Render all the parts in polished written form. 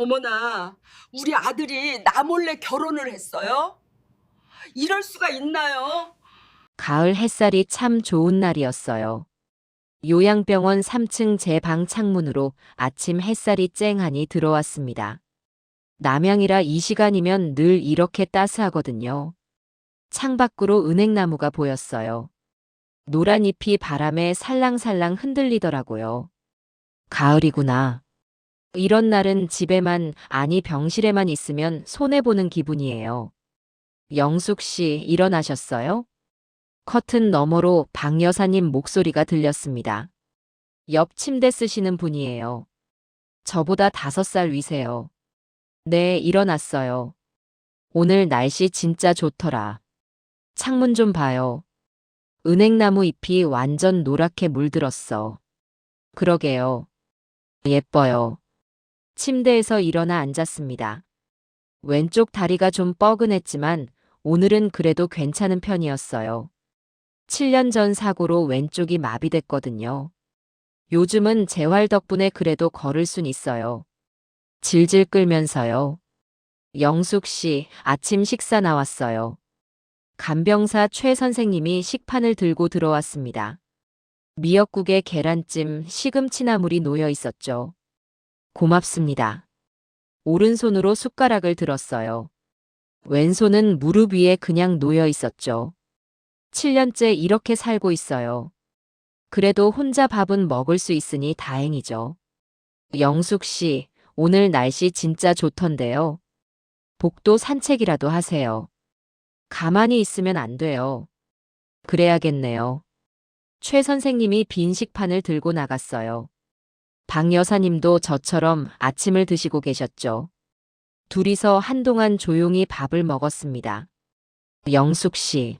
어머나, 우리 아들이 나 몰래 결혼을 했어요? 이럴 수가 있나요? 가을 햇살이 참 좋은 날이었어요. 요양병원 3층 제 방 창문으로 아침 햇살이 쨍하니 들어왔습니다. 남양이라 이 시간이면 늘 이렇게 따스하거든요. 창밖으로 은행나무가 보였어요. 노란 잎이 바람에 살랑살랑 흔들리더라고요. 가을이구나. 이런 날은 집에만, 아니 병실에만 있으면 손해보는 기분이에요. 영숙 씨, 일어나셨어요? 커튼 너머로 박 여사님 목소리가 들렸습니다. 옆 침대 쓰시는 분이에요. 저보다 5살 위세요. 네, 일어났어요. 오늘 날씨 진짜 좋더라. 창문 좀 봐요. 은행나무 잎이 완전 노랗게 물들었어. 그러게요. 예뻐요. 침대에서 일어나 앉았습니다. 왼쪽 다리가 좀 뻐근했지만 오늘은 그래도 괜찮은 편이었어요. 7년 전 사고로 왼쪽이 마비됐거든요. 요즘은 재활 덕분에 그래도 걸을 순 있어요. 질질 끌면서요. 영숙 씨, 아침 식사 나왔어요. 간병사 최 선생님이 식판을 들고 들어왔습니다. 미역국에 계란찜, 시금치나물이 놓여 있었죠. 고맙습니다. 오른손으로 숟가락을 들었어요. 왼손은 무릎 위에 그냥 놓여 있었죠. 7년째 이렇게 살고 있어요. 그래도 혼자 밥은 먹을 수 있으니 다행이죠. 영숙 씨, 오늘 날씨 진짜 좋던데요. 복도 산책이라도 하세요. 가만히 있으면 안 돼요. 그래야겠네요. 최 선생님이 빈 식판을 들고 나갔어요. 박 여사님도 저처럼 아침을 드시고 계셨죠. 둘이서 한동안 조용히 밥을 먹었습니다. 영숙 씨.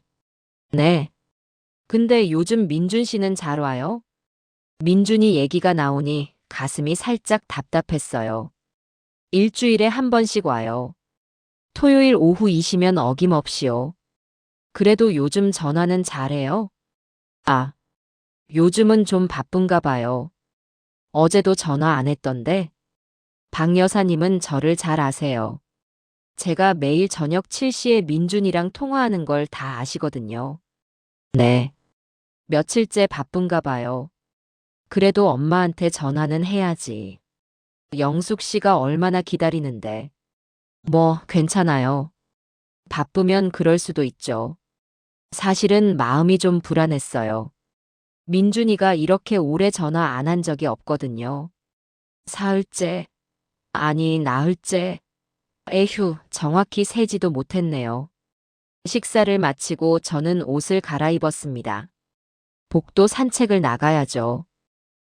네. 근데 요즘 민준 씨는 잘 와요? 민준이 얘기가 나오니 가슴이 살짝 답답했어요. 일주일에 한 번씩 와요. 토요일 오후이시면 어김없이요. 그래도 요즘 전화는 잘해요? 아, 요즘은 좀 바쁜가 봐요. 어제도 전화 안 했던데. 박 여사님은 저를 잘 아세요. 제가 매일 저녁 7시에 민준이랑 통화하는 걸 다 아시거든요. 네. 며칠째 바쁜가 봐요. 그래도 엄마한테 전화는 해야지. 영숙 씨가 얼마나 기다리는데. 뭐, 괜찮아요. 바쁘면 그럴 수도 있죠. 사실은 마음이 좀 불안했어요. 민준이가 이렇게 오래 전화 안 한 적이 없거든요. 사흘째, 아니, 나흘째. 에휴, 정확히 세지도 못했네요. 식사를 마치고 저는 옷을 갈아입었습니다. 복도 산책을 나가야죠.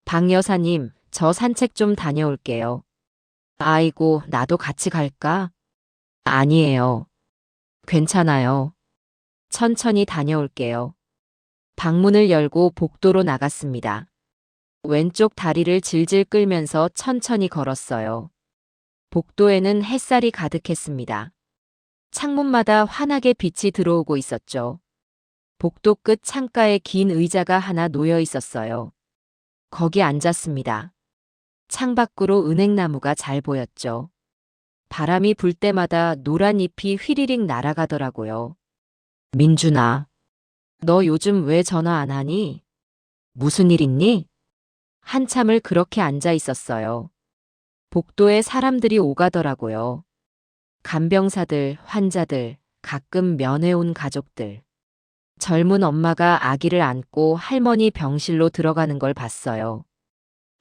박 여사님, 저 산책 좀 다녀올게요. 아이고, 나도 같이 갈까? 아니에요. 괜찮아요. 천천히 다녀올게요. 방문을 열고 복도로 나갔습니다. 왼쪽 다리를 질질 끌면서 천천히 걸었어요. 복도에는 햇살이 가득했습니다. 창문마다 환하게 빛이 들어오고 있었죠. 복도 끝 창가에 긴 의자가 하나 놓여 있었어요. 거기 앉았습니다. 창밖으로 은행나무가 잘 보였죠. 바람이 불 때마다 노란 잎이 휘리릭 날아가더라고요. 민준아, 너 요즘 왜 전화 안 하니? 무슨 일 있니? 한참을 그렇게 앉아 있었어요. 복도에 사람들이 오가더라고요. 간병사들, 환자들, 가끔 면회 온 가족들. 젊은 엄마가 아기를 안고 할머니 병실로 들어가는 걸 봤어요.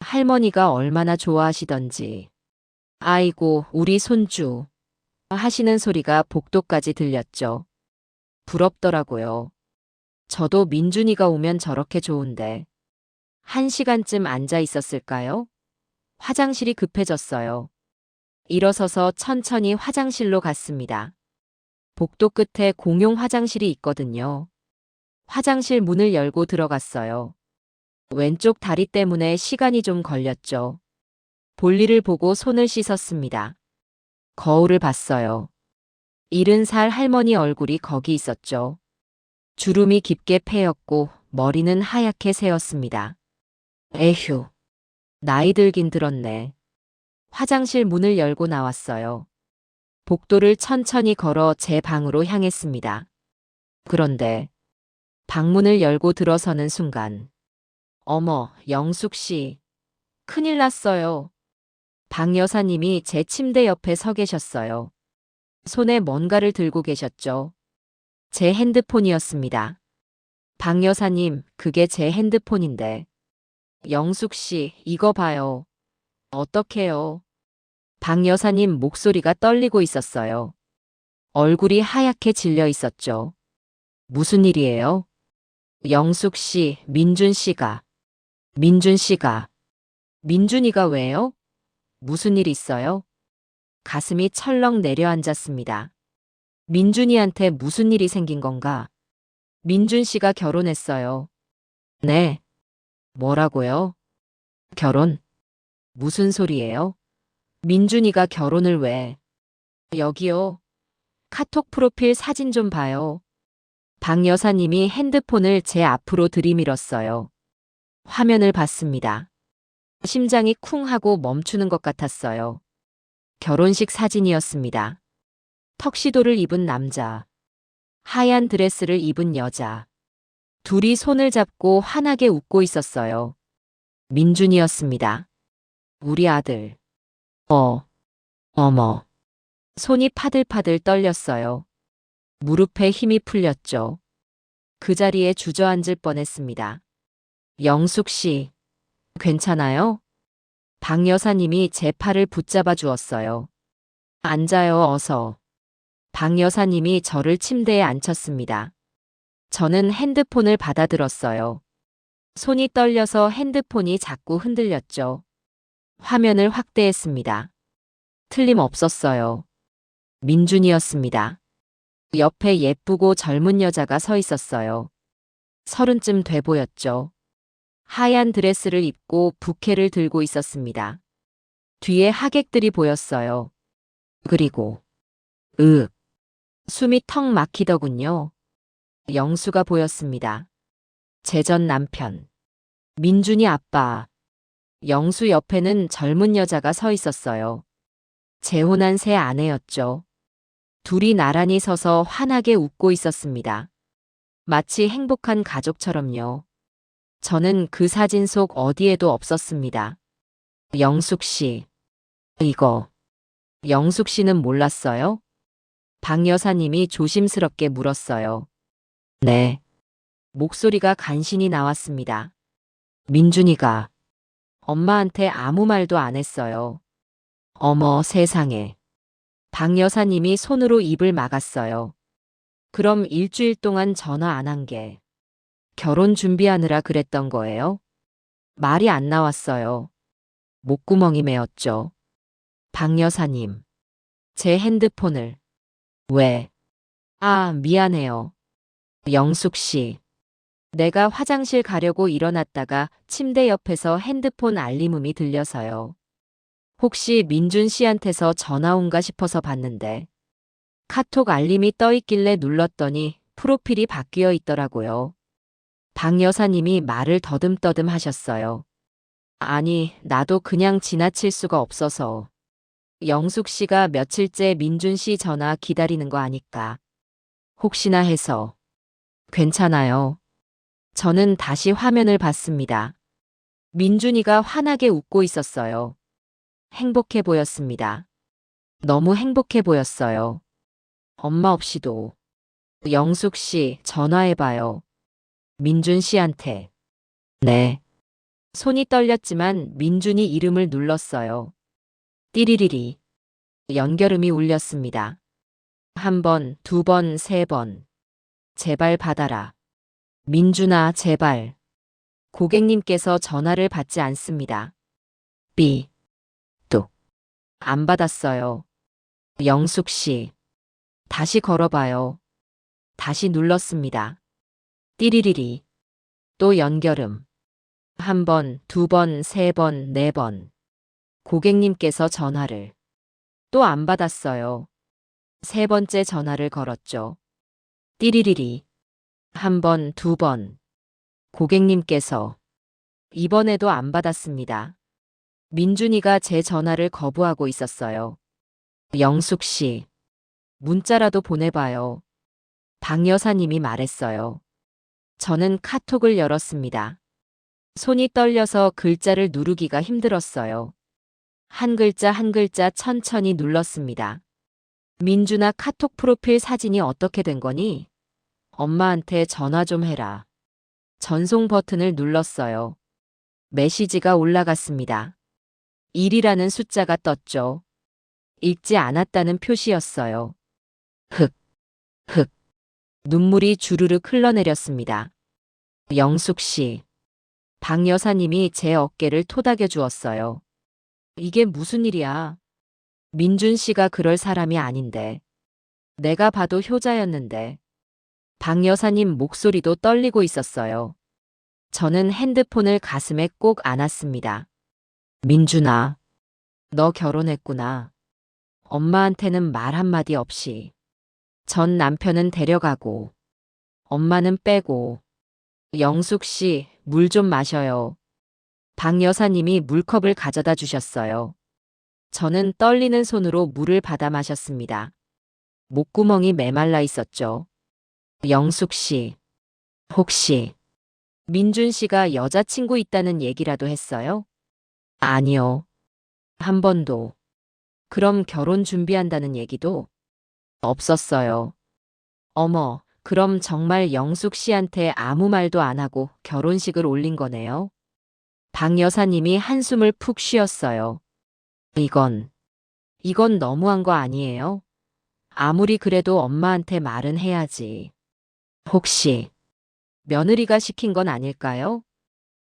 할머니가 얼마나 좋아하시던지. 아이고, 우리 손주. 하시는 소리가 복도까지 들렸죠. 부럽더라고요. 저도 민준이가 오면 저렇게 좋은데. 1시간쯤 앉아 있었을까요? 화장실이 급해졌어요. 일어서서 천천히 화장실로 갔습니다. 복도 끝에 공용 화장실이 있거든요. 화장실 문을 열고 들어갔어요. 왼쪽 다리 때문에 시간이 좀 걸렸죠. 볼일을 보고 손을 씻었습니다. 거울을 봤어요. 70살 할머니 얼굴이 거기 있었죠. 주름이 깊게 패였고 머리는 하얗게 새었습니다. 에휴, 나이 들긴 들었네. 화장실 문을 열고 나왔어요. 복도를 천천히 걸어 제 방으로 향했습니다. 그런데 방문을 열고 들어서는 순간, 어머, 영숙 씨, 큰일 났어요. 박 여사님이 제 침대 옆에 서 계셨어요. 손에 뭔가를 들고 계셨죠. 제 핸드폰이었습니다. 박 여사님, 그게 제 핸드폰인데. 영숙 씨, 이거 봐요. 어떡해요? 박 여사님 목소리가 떨리고 있었어요. 얼굴이 하얗게 질려 있었죠. 무슨 일이에요? 영숙 씨, 민준 씨가. 민준이가 왜요? 무슨 일 있어요? 가슴이 철렁 내려앉았습니다. 민준이한테 무슨 일이 생긴 건가? 민준 씨가 결혼했어요. 네. 뭐라고요? 결혼? 무슨 소리예요? 민준이가 결혼을 왜? 여기요. 카톡 프로필 사진 좀 봐요. 박 여사님이 핸드폰을 제 앞으로 들이밀었어요. 화면을 봤습니다. 심장이 쿵 하고 멈추는 것 같았어요. 결혼식 사진이었습니다. 턱시도를 입은 남자, 하얀 드레스를 입은 여자. 둘이 손을 잡고 환하게 웃고 있었어요. 민준이었습니다. 우리 아들. 어머. 손이 파들파들 떨렸어요. 무릎에 힘이 풀렸죠. 그 자리에 주저앉을 뻔했습니다. 영숙 씨, 괜찮아요? 박 여사님이 제 팔을 붙잡아 주었어요. 앉아요, 어서. 박 여사님이 저를 침대에 앉혔습니다. 저는 핸드폰을 받아들었어요. 손이 떨려서 핸드폰이 자꾸 흔들렸죠. 화면을 확대했습니다. 틀림없었어요. 민준이었습니다. 옆에 예쁘고 젊은 여자가 서 있었어요. 30쯤 돼 보였죠. 하얀 드레스를 입고 부케를 들고 있었습니다. 뒤에 하객들이 보였어요. 그리고 숨이 턱 막히더군요. 영수가 보였습니다. 제 전 남편. 민준이 아빠. 영수 옆에는 젊은 여자가 서 있었어요. 재혼한 새 아내였죠. 둘이 나란히 서서 환하게 웃고 있었습니다. 마치 행복한 가족처럼요. 저는 그 사진 속 어디에도 없었습니다. 영숙 씨. 이거. 영숙 씨는 몰랐어요? 박 여사님이 조심스럽게 물었어요. 네. 목소리가 간신히 나왔습니다. 민준이가 엄마한테 아무 말도 안 했어요. 어머 세상에. 박 여사님이 손으로 입을 막았어요. 그럼 일주일 동안 전화 안 한 게 결혼 준비하느라 그랬던 거예요? 말이 안 나왔어요. 목구멍이 메었죠. 박 여사님. 제 핸드폰을. 왜? 아, 미안해요. 영숙 씨. 내가 화장실 가려고 일어났다가 침대 옆에서 핸드폰 알림음이 들려서요. 혹시 민준 씨한테서 전화 온가 싶어서 봤는데 카톡 알림이 떠 있길래 눌렀더니 프로필이 바뀌어 있더라고요. 박 여사님이 말을 더듬더듬 하셨어요. 아니, 나도 그냥 지나칠 수가 없어서. 영숙 씨가 며칠째 민준 씨 전화 기다리는 거 아니까. 혹시나 해서. 괜찮아요. 저는 다시 화면을 봤습니다. 민준이가 환하게 웃고 있었어요. 행복해 보였습니다. 너무 행복해 보였어요. 엄마 없이도. 영숙 씨, 전화해봐요. 민준 씨한테. 네. 손이 떨렸지만 민준이 이름을 눌렀어요. 띠리리리. 연결음이 울렸습니다. 한 번, 두 번, 세 번. 제발 받아라. 민준아, 제발. 고객님께서 전화를 받지 않습니다. 삐. 뚝. 안 받았어요. 영숙 씨. 다시 걸어봐요. 다시 눌렀습니다. 띠리리리. 또 연결음. 한 번, 두 번, 세 번, 네 번. 고객님께서 전화를. 또 안 받았어요. 세 번째 전화를 걸었죠. 띠리리리. 한 번, 두 번. 고객님께서. 이번에도 안 받았습니다. 민준이가 제 전화를 거부하고 있었어요. 영숙 씨, 문자라도 보내봐요. 박 여사님이 말했어요. 저는 카톡을 열었습니다. 손이 떨려서 글자를 누르기가 힘들었어요. 한 글자 한 글자 천천히 눌렀습니다. 민준아, 카톡 프로필 사진이 어떻게 된 거니? 엄마한테 전화 좀 해라. 전송 버튼을 눌렀어요. 메시지가 올라갔습니다. 1이라는 숫자가 떴죠. 읽지 않았다는 표시였어요. 흑, 흑. 눈물이 주르륵 흘러내렸습니다. 영숙 씨. 박 여사님이 제 어깨를 토닥여 주었어요. 이게 무슨 일이야? 민준 씨가 그럴 사람이 아닌데. 내가 봐도 효자였는데. 박 여사님 목소리도 떨리고 있었어요. 저는 핸드폰을 가슴에 꼭 안았습니다. 민준아, 너 결혼했구나. 엄마한테는 말 한마디 없이. 전 남편은 데려가고, 엄마는 빼고. 영숙 씨, 물 좀 마셔요. 박 여사님이 물컵을 가져다 주셨어요. 저는 떨리는 손으로 물을 받아 마셨습니다. 목구멍이 메말라 있었죠. 영숙 씨, 혹시 민준 씨가 여자친구 있다는 얘기라도 했어요? 아니요. 한 번도. 그럼 결혼 준비한다는 얘기도 없었어요. 어머, 그럼 정말 영숙 씨한테 아무 말도 안 하고 결혼식을 올린 거네요? 박 여사님이 한숨을 푹 쉬었어요. 이건 너무한 거 아니에요? 아무리 그래도 엄마한테 말은 해야지. 혹시 며느리가 시킨 건 아닐까요?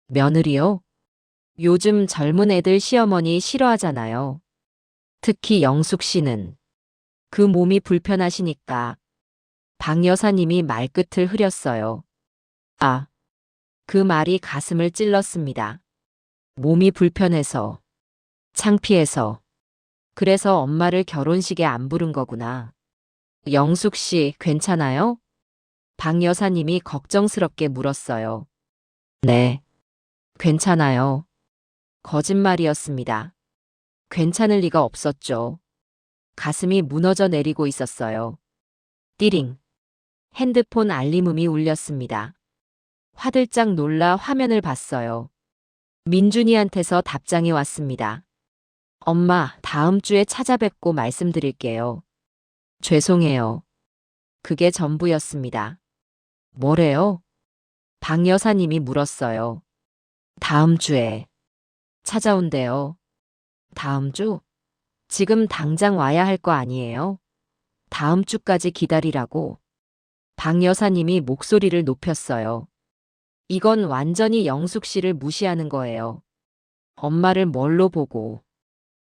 며느리요? 요즘 젊은 애들 시어머니 싫어하잖아요. 특히 영숙 씨는 그 몸이 불편하시니까. 박 여사님이 말끝을 흐렸어요. 아, 그 말이 가슴을 찔렀습니다. 몸이 불편해서, 창피해서, 그래서 엄마를 결혼식에 안 부른 거구나. 영숙 씨, 괜찮아요? 박 여사님이 걱정스럽게 물었어요. 네, 괜찮아요. 거짓말이었습니다. 괜찮을 리가 없었죠. 가슴이 무너져 내리고 있었어요. 띠링. 핸드폰 알림음이 울렸습니다. 화들짝 놀라 화면을 봤어요. 민준이한테서 답장이 왔습니다. 엄마, 다음 주에 찾아뵙고 말씀드릴게요. 죄송해요. 그게 전부였습니다. 뭐래요? 박 여사님이 물었어요. 다음 주에 찾아온대요. 다음 주? 지금 당장 와야 할 거 아니에요? 다음 주까지 기다리라고. 박 여사님이 목소리를 높였어요. 이건 완전히 영숙 씨를 무시하는 거예요. 엄마를 뭘로 보고.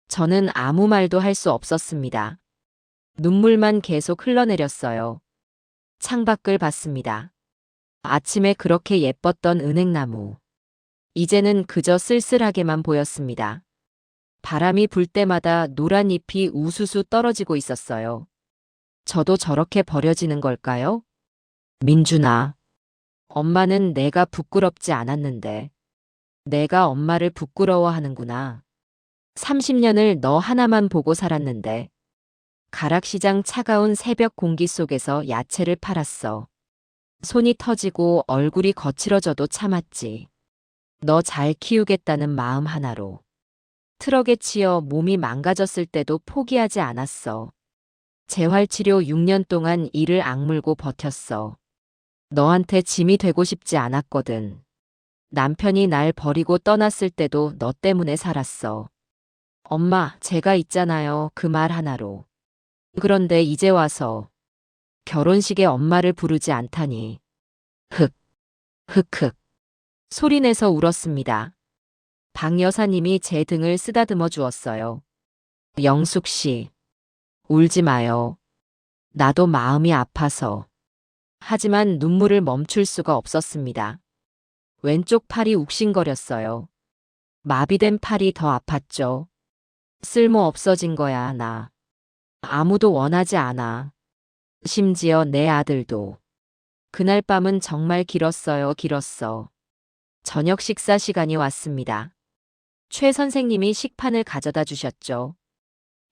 저는 아무 말도 할 수 없었습니다. 눈물만 계속 흘러내렸어요. 창밖을 봤습니다. 아침에 그렇게 예뻤던 은행나무. 이제는 그저 쓸쓸하게만 보였습니다. 바람이 불 때마다 노란 잎이 우수수 떨어지고 있었어요. 저도 저렇게 버려지는 걸까요? 민준아, 엄마는 내가 부끄럽지 않았는데 내가 엄마를 부끄러워하는구나. 30년을 너 하나만 보고 살았는데 가락시장 차가운 새벽 공기 속에서 야채를 팔았어. 손이 터지고 얼굴이 거칠어져도 참았지. 너 잘 키우겠다는 마음 하나로. 트럭에 치여 몸이 망가졌을 때도 포기하지 않았어. 재활치료 6년 동안 이를 악물고 버텼어. 너한테 짐이 되고 싶지 않았거든. 남편이 날 버리고 떠났을 때도 너 때문에 살았어. 엄마, 제가 있잖아요. 그 말 하나로. 그런데 이제 와서 결혼식에 엄마를 부르지 않다니. 흑, 흑흑. 소리내서 울었습니다. 박 여사님이 제 등을 쓰다듬어 주었어요. 영숙 씨, 울지 마요. 나도 마음이 아파서. 하지만 눈물을 멈출 수가 없었습니다. 왼쪽 팔이 욱신거렸어요. 마비된 팔이 더 아팠죠. 쓸모 없어진 거야, 나. 아무도 원하지 않아. 심지어 내 아들도. 그날 밤은 정말 길었어요, 길었어. 저녁 식사 시간이 왔습니다. 최 선생님이 식판을 가져다 주셨죠.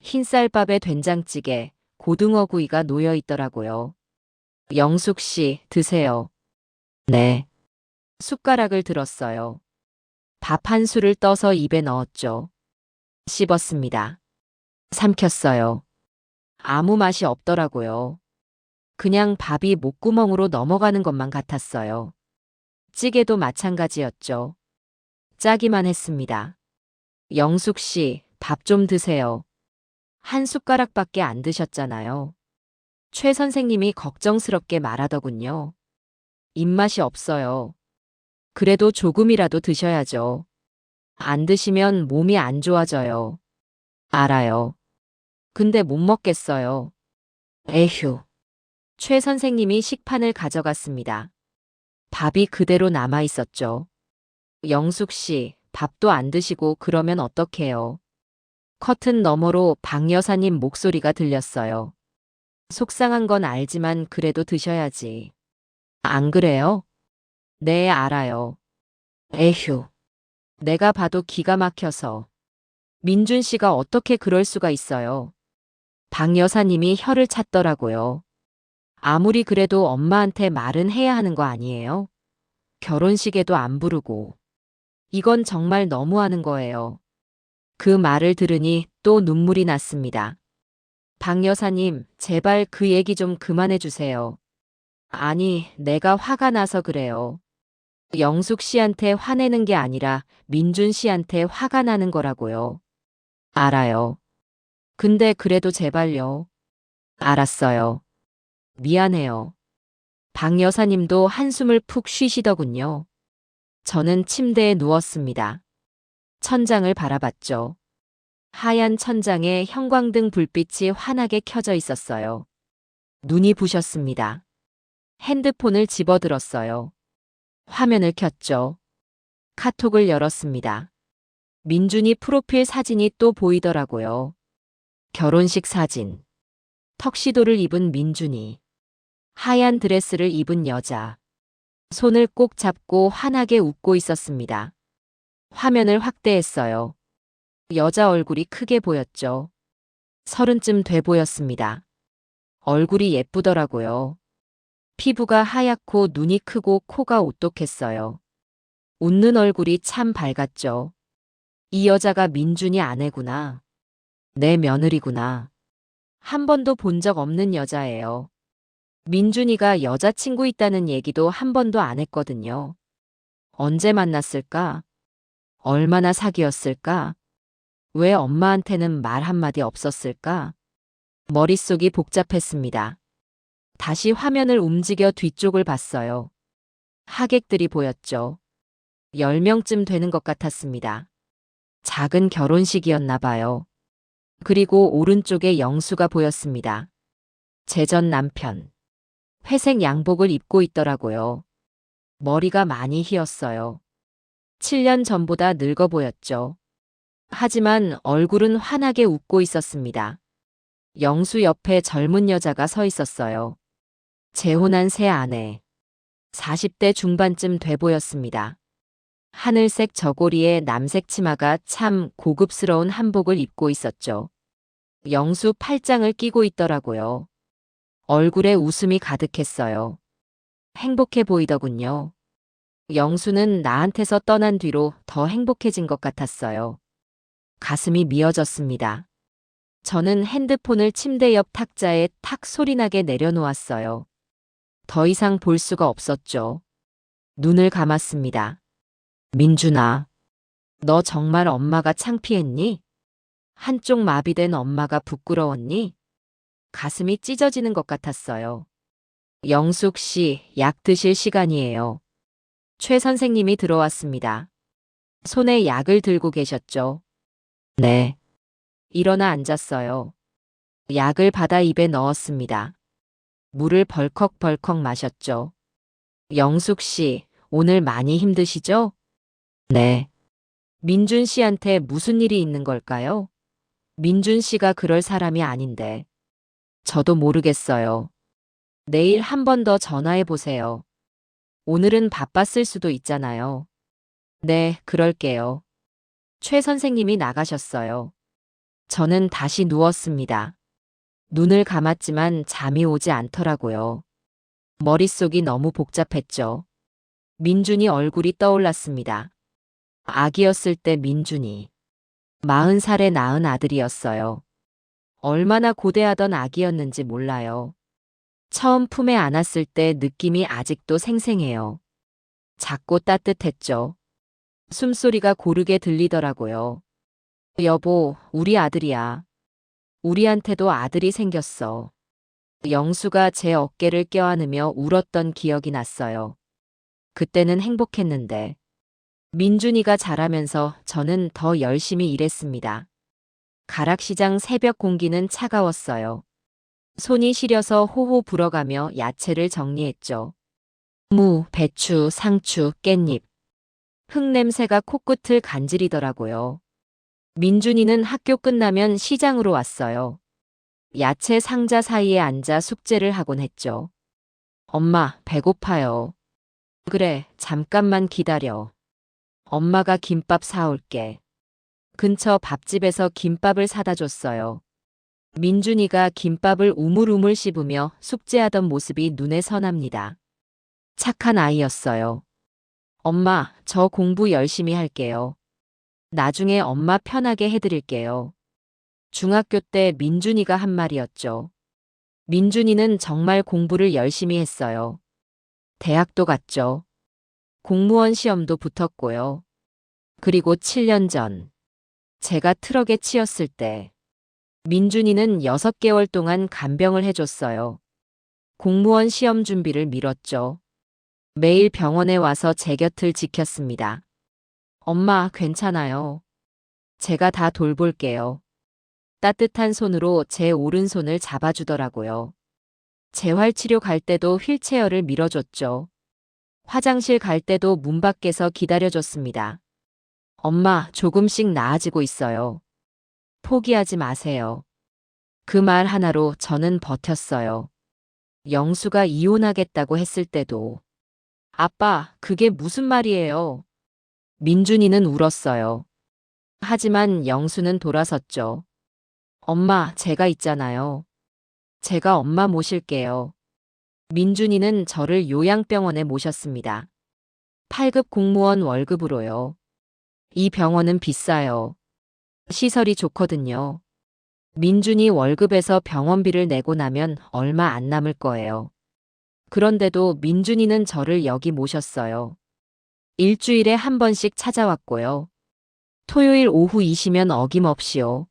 흰쌀밥에 된장찌개, 고등어 구이가 놓여 있더라고요. 영숙 씨, 드세요. 네. 숟가락을 들었어요. 밥 한 술을 떠서 입에 넣었죠. 씹었습니다. 삼켰어요. 아무 맛이 없더라고요. 그냥 밥이 목구멍으로 넘어가는 것만 같았어요. 찌개도 마찬가지였죠. 짜기만 했습니다. 영숙 씨, 밥 좀 드세요. 한 숟가락밖에 안 드셨잖아요. 최 선생님이 걱정스럽게 말하더군요. 입맛이 없어요. 그래도 조금이라도 드셔야죠. 안 드시면 몸이 안 좋아져요. 알아요. 근데 못 먹겠어요. 에휴. 최 선생님이 식판을 가져갔습니다. 밥이 그대로 남아 있었죠. 영숙 씨, 밥도 안 드시고 그러면 어떡해요? 커튼 너머로 박 여사님 목소리가 들렸어요. 속상한 건 알지만 그래도 드셔야지. 안 그래요? 네, 알아요. 에휴. 내가 봐도 기가 막혀서. 민준 씨가 어떻게 그럴 수가 있어요? 박 여사님이 혀를 찼더라고요. 아무리 그래도 엄마한테 말은 해야 하는 거 아니에요? 결혼식에도 안 부르고. 이건 정말 너무하는 거예요. 그 말을 들으니 또 눈물이 났습니다. 박 여사님, 제발 그 얘기 좀 그만해 주세요. 아니, 내가 화가 나서 그래요. 영숙 씨한테 화내는 게 아니라 민준 씨한테 화가 나는 거라고요. 알아요. 근데 그래도 제발요. 알았어요. 미안해요. 박 여사님도 한숨을 푹 쉬시더군요. 저는 침대에 누웠습니다. 천장을 바라봤죠. 하얀 천장에 형광등 불빛이 환하게 켜져 있었어요. 눈이 부셨습니다. 핸드폰을 집어들었어요. 화면을 켰죠. 카톡을 열었습니다. 민준이 프로필 사진이 또 보이더라고요. 결혼식 사진. 턱시도를 입은 민준이. 하얀 드레스를 입은 여자. 손을 꼭 잡고 환하게 웃고 있었습니다. 화면을 확대했어요. 여자 얼굴이 크게 보였죠. 30쯤 돼 보였습니다. 얼굴이 예쁘더라고요. 피부가 하얗고 눈이 크고 코가 오똑했어요. 웃는 얼굴이 참 밝았죠. 이 여자가 민준이 아내구나. 내 며느리구나. 한 번도 본 적 없는 여자예요. 민준이가 여자친구 있다는 얘기도 한 번도 안 했거든요. 언제 만났을까? 얼마나 사귀었을까? 왜 엄마한테는 말 한마디 없었을까? 머릿속이 복잡했습니다. 다시 화면을 움직여 뒤쪽을 봤어요. 하객들이 보였죠. 10명쯤 되는 것 같았습니다. 작은 결혼식이었나 봐요. 그리고 오른쪽에 영수가 보였습니다. 제 전 남편. 회색 양복을 입고 있더라고요. 머리가 많이 휘었어요. 7년 전보다 늙어 보였죠. 하지만 얼굴은 환하게 웃고 있었습니다. 영수 옆에 젊은 여자가 서 있었어요. 재혼한 새 아내. 40대 중반쯤 돼 보였습니다. 하늘색 저고리에 남색 치마가 참 고급스러운 한복을 입고 있었죠. 영수 팔짱을 끼고 있더라고요. 얼굴에 웃음이 가득했어요. 행복해 보이더군요. 영수는 나한테서 떠난 뒤로 더 행복해진 것 같았어요. 가슴이 미어졌습니다. 저는 핸드폰을 침대 옆 탁자에 탁 소리나게 내려놓았어요. 더 이상 볼 수가 없었죠. 눈을 감았습니다. 민준아, 너 정말 엄마가 창피했니? 한쪽 마비된 엄마가 부끄러웠니? 가슴이 찢어지는 것 같았어요. 영숙 씨, 약 드실 시간이에요. 최 선생님이 들어왔습니다. 손에 약을 들고 계셨죠. 네. 일어나 앉았어요. 약을 받아 입에 넣었습니다. 물을 벌컥벌컥 마셨죠. 영숙 씨, 오늘 많이 힘드시죠? 네. 민준 씨한테 무슨 일이 있는 걸까요? 민준 씨가 그럴 사람이 아닌데. 저도 모르겠어요. 내일 한 번 더 전화해 보세요. 오늘은 바빴을 수도 있잖아요. 네, 그럴게요. 최 선생님이 나가셨어요. 저는 다시 누웠습니다. 눈을 감았지만 잠이 오지 않더라고요. 머릿속이 너무 복잡했죠. 민준이 얼굴이 떠올랐습니다. 아기였을 때 민준이 40살에 낳은 아들이었어요. 얼마나 고대하던 아기였는지 몰라요. 처음 품에 안았을 때 느낌이 아직도 생생해요. 작고 따뜻했죠. 숨소리가 고르게 들리더라고요. 여보, 우리 아들이야. 우리한테도 아들이 생겼어. 영수가 제 어깨를 껴안으며 울었던 기억이 났어요. 그때는 행복했는데. 민준이가 자라면서 저는 더 열심히 일했습니다. 가락시장 새벽 공기는 차가웠어요. 손이 시려서 호호 불어가며 야채를 정리했죠. 무, 배추, 상추, 깻잎. 흙냄새가 코끝을 간지리더라고요. 민준이는 학교 끝나면 시장으로 왔어요. 야채 상자 사이에 앉아 숙제를 하곤 했죠. 엄마, 배고파요. 그래, 잠깐만 기다려. 엄마가 김밥 사올게. 근처 밥집에서 김밥을 사다 줬어요. 민준이가 김밥을 우물우물 씹으며 숙제하던 모습이 눈에 선합니다. 착한 아이였어요. 엄마, 저 공부 열심히 할게요. 나중에 엄마 편하게 해드릴게요. 중학교 때 민준이가 한 말이었죠. 민준이는 정말 공부를 열심히 했어요. 대학도 갔죠. 공무원 시험도 붙었고요. 그리고 7년 전, 제가 트럭에 치였을 때, 민준이는 6개월 동안 간병을 해줬어요. 공무원 시험 준비를 미뤘죠. 매일 병원에 와서 제 곁을 지켰습니다. 엄마, 괜찮아요. 제가 다 돌볼게요. 따뜻한 손으로 제 오른손을 잡아주더라고요. 재활치료 갈 때도 휠체어를 밀어줬죠. 화장실 갈 때도 문 밖에서 기다려줬습니다. 엄마, 조금씩 나아지고 있어요. 포기하지 마세요. 그 말 하나로 저는 버텼어요. 영수가 이혼하겠다고 했을 때도. 아빠, 그게 무슨 말이에요? 민준이는 울었어요. 하지만 영수는 돌아섰죠. 엄마, 제가 있잖아요. 제가 엄마 모실게요. 민준이는 저를 요양병원에 모셨습니다. 8급 공무원 월급으로요. 이 병원은 비싸요. 시설이 좋거든요. 민준이 월급에서 병원비를 내고 나면 얼마 안 남을 거예요. 그런데도 민준이는 저를 여기 모셨어요. 일주일에 한 번씩 찾아왔고요. 토요일 오후이시면 어김없이요.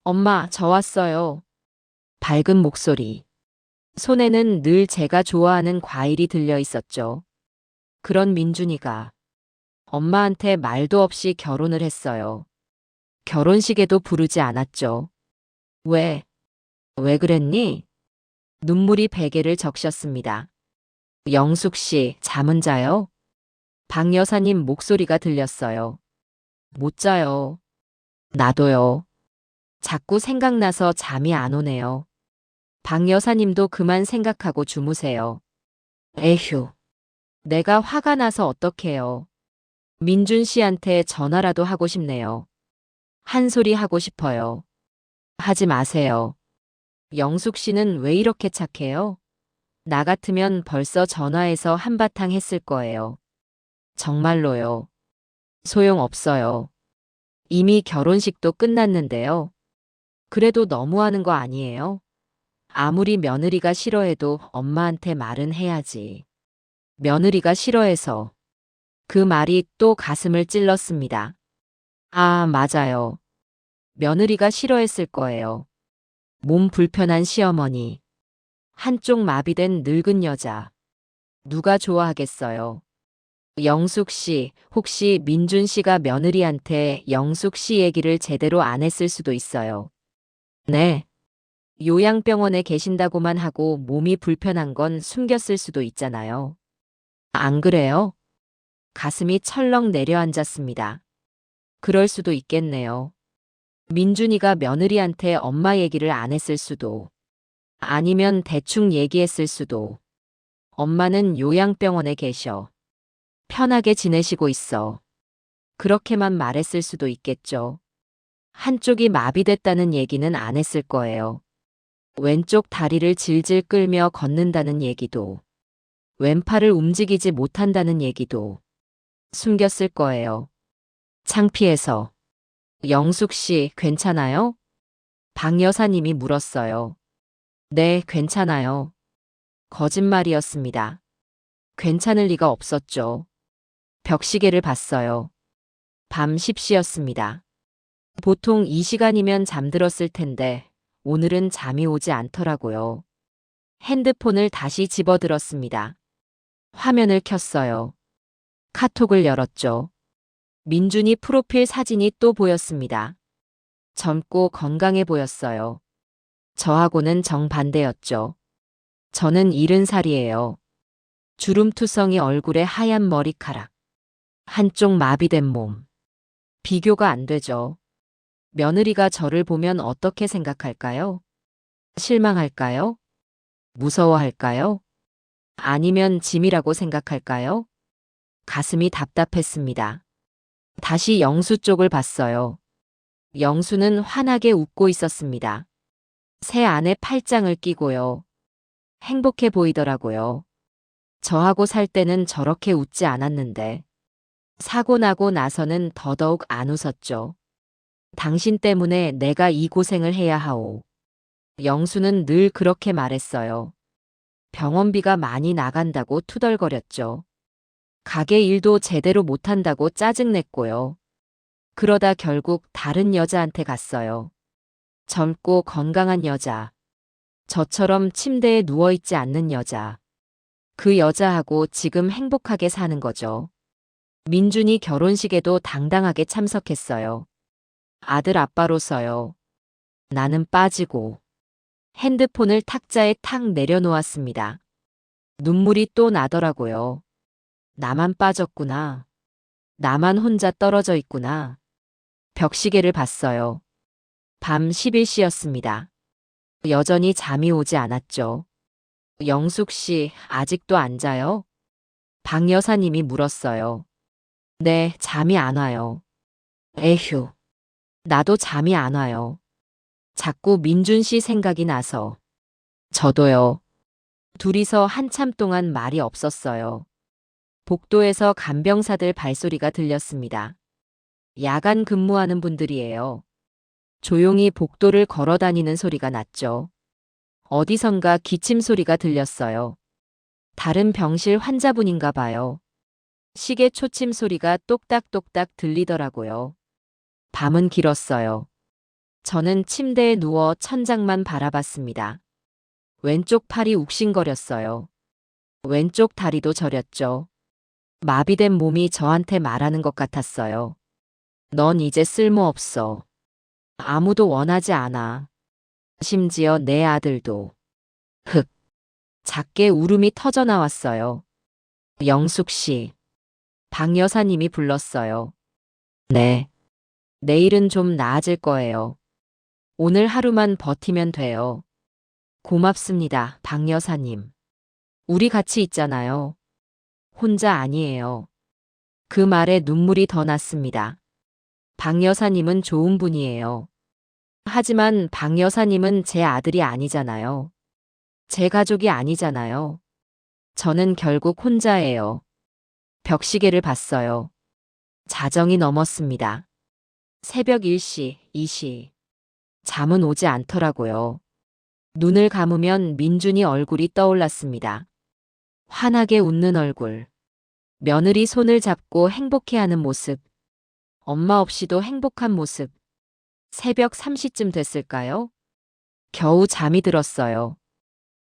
엄마, 저 왔어요. 밝은 목소리. 손에는 늘 제가 좋아하는 과일이 들려 있었죠. 그런 민준이가 엄마한테 말도 없이 결혼을 했어요. 결혼식에도 부르지 않았죠. 왜? 왜 그랬니? 눈물이 베개를 적셨습니다. 영숙 씨, 잠은 자요? 박 여사님 목소리가 들렸어요. 못 자요. 나도요. 자꾸 생각나서 잠이 안 오네요. 박 여사님도 그만 생각하고 주무세요. 에휴. 내가 화가 나서 어떡해요. 민준 씨한테 전화라도 하고 싶네요. 한 소리 하고 싶어요. 하지 마세요. 영숙 씨는 왜 이렇게 착해요? 나 같으면 벌써 전화해서 한바탕 했을 거예요. 정말로요. 소용없어요. 이미 결혼식도 끝났는데요. 그래도 너무하는 거 아니에요? 아무리 며느리가 싫어해도 엄마한테 말은 해야지. 며느리가 싫어해서. 그 말이 또 가슴을 찔렀습니다. 아, 맞아요. 며느리가 싫어했을 거예요. 몸 불편한 시어머니. 한쪽 마비된 늙은 여자. 누가 좋아하겠어요. 영숙 씨, 혹시 민준 씨가 며느리한테 영숙 씨 얘기를 제대로 안 했을 수도 있어요. 네. 요양병원에 계신다고만 하고 몸이 불편한 건 숨겼을 수도 있잖아요. 안 그래요? 가슴이 철렁 내려앉았습니다. 그럴 수도 있겠네요. 민준이가 며느리한테 엄마 얘기를 안 했을 수도. 아니면 대충 얘기했을 수도. 엄마는 요양병원에 계셔. 편하게 지내시고 있어. 그렇게만 말했을 수도 있겠죠. 한쪽이 마비됐다는 얘기는 안 했을 거예요. 왼쪽 다리를 질질 끌며 걷는다는 얘기도, 왼팔을 움직이지 못한다는 얘기도 숨겼을 거예요. 창피해서. 영숙 씨, 괜찮아요? 박 여사님이 물었어요. 네, 괜찮아요. 거짓말이었습니다. 괜찮을 리가 없었죠. 벽시계를 봤어요. 밤 10시였습니다. 보통 이 시간이면 잠들었을 텐데 오늘은 잠이 오지 않더라고요. 핸드폰을 다시 집어들었습니다. 화면을 켰어요. 카톡을 열었죠. 민준이 프로필 사진이 또 보였습니다. 젊고 건강해 보였어요. 저하고는 정반대였죠. 저는 70살이에요. 주름투성이 얼굴에 하얀 머리카락. 한쪽 마비된 몸. 비교가 안 되죠. 며느리가 저를 보면 어떻게 생각할까요? 실망할까요? 무서워할까요? 아니면 짐이라고 생각할까요? 가슴이 답답했습니다. 다시 영수 쪽을 봤어요. 영수는 환하게 웃고 있었습니다. 새 안에 팔짱을 끼고요. 행복해 보이더라고요. 저하고 살 때는 저렇게 웃지 않았는데. 사고 나고 나서는 더더욱 안 웃었죠. 당신 때문에 내가 이 고생을 해야 하오. 영수는 늘 그렇게 말했어요. 병원비가 많이 나간다고 투덜거렸죠. 가게 일도 제대로 못한다고 짜증냈고요. 그러다 결국 다른 여자한테 갔어요. 젊고 건강한 여자. 저처럼 침대에 누워있지 않는 여자. 그 여자하고 지금 행복하게 사는 거죠. 민준이 결혼식에도 당당하게 참석했어요. 아들 아빠로서요. 나는 빠지고. 핸드폰을 탁자에 탁 내려놓았습니다. 눈물이 또 나더라고요. 나만 빠졌구나. 나만 혼자 떨어져 있구나. 벽시계를 봤어요. 밤 11시였습니다. 여전히 잠이 오지 않았죠. 영숙 씨, 아직도 안 자요? 박 여사님이 물었어요. 네, 잠이 안 와요. 에휴, 나도 잠이 안 와요. 자꾸 민준 씨 생각이 나서. 저도요. 둘이서 한참 동안 말이 없었어요. 복도에서 간병사들 발소리가 들렸습니다. 야간 근무하는 분들이에요. 조용히 복도를 걸어 다니는 소리가 났죠. 어디선가 기침 소리가 들렸어요. 다른 병실 환자분인가 봐요. 시계 초침 소리가 똑딱똑딱 들리더라고요. 밤은 길었어요. 저는 침대에 누워 천장만 바라봤습니다. 왼쪽 팔이 욱신거렸어요. 왼쪽 다리도 저렸죠. 마비된 몸이 저한테 말하는 것 같았어요. 넌 이제 쓸모없어. 아무도 원하지 않아. 심지어 내 아들도. 흑. 작게 울음이 터져 나왔어요. 영숙 씨. 박 여사님이 불렀어요. 네. 내일은 좀 나아질 거예요. 오늘 하루만 버티면 돼요. 고맙습니다, 박 여사님. 우리 같이 있잖아요. 혼자 아니에요. 그 말에 눈물이 더 났습니다. 박 여사님은 좋은 분이에요. 하지만 박 여사님은 제 아들이 아니잖아요. 제 가족이 아니잖아요. 저는 결국 혼자예요. 벽시계를 봤어요. 자정이 넘었습니다. 새벽 1시, 2시. 잠은 오지 않더라고요. 눈을 감으면 민준이 얼굴이 떠올랐습니다. 환하게 웃는 얼굴. 며느리 손을 잡고 행복해하는 모습. 엄마 없이도 행복한 모습. 새벽 3시쯤 됐을까요? 겨우 잠이 들었어요.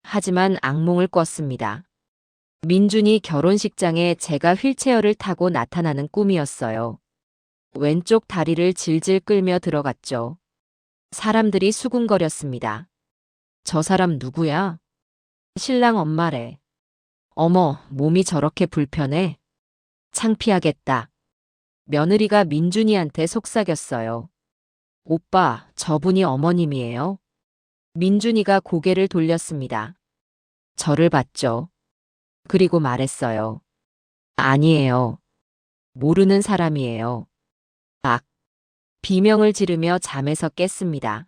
하지만 악몽을 꿨습니다. 민준이 결혼식장에 제가 휠체어를 타고 나타나는 꿈이었어요. 왼쪽 다리를 질질 끌며 들어갔죠. 사람들이 수군거렸습니다. 저 사람 누구야? 신랑 엄마래. 어머, 몸이 저렇게 불편해? 창피하겠다. 며느리가 민준이한테 속삭였어요. 오빠, 저분이 어머님이에요? 민준이가 고개를 돌렸습니다. 저를 봤죠. 그리고 말했어요. 아니에요. 모르는 사람이에요. 악! 비명을 지르며 잠에서 깼습니다.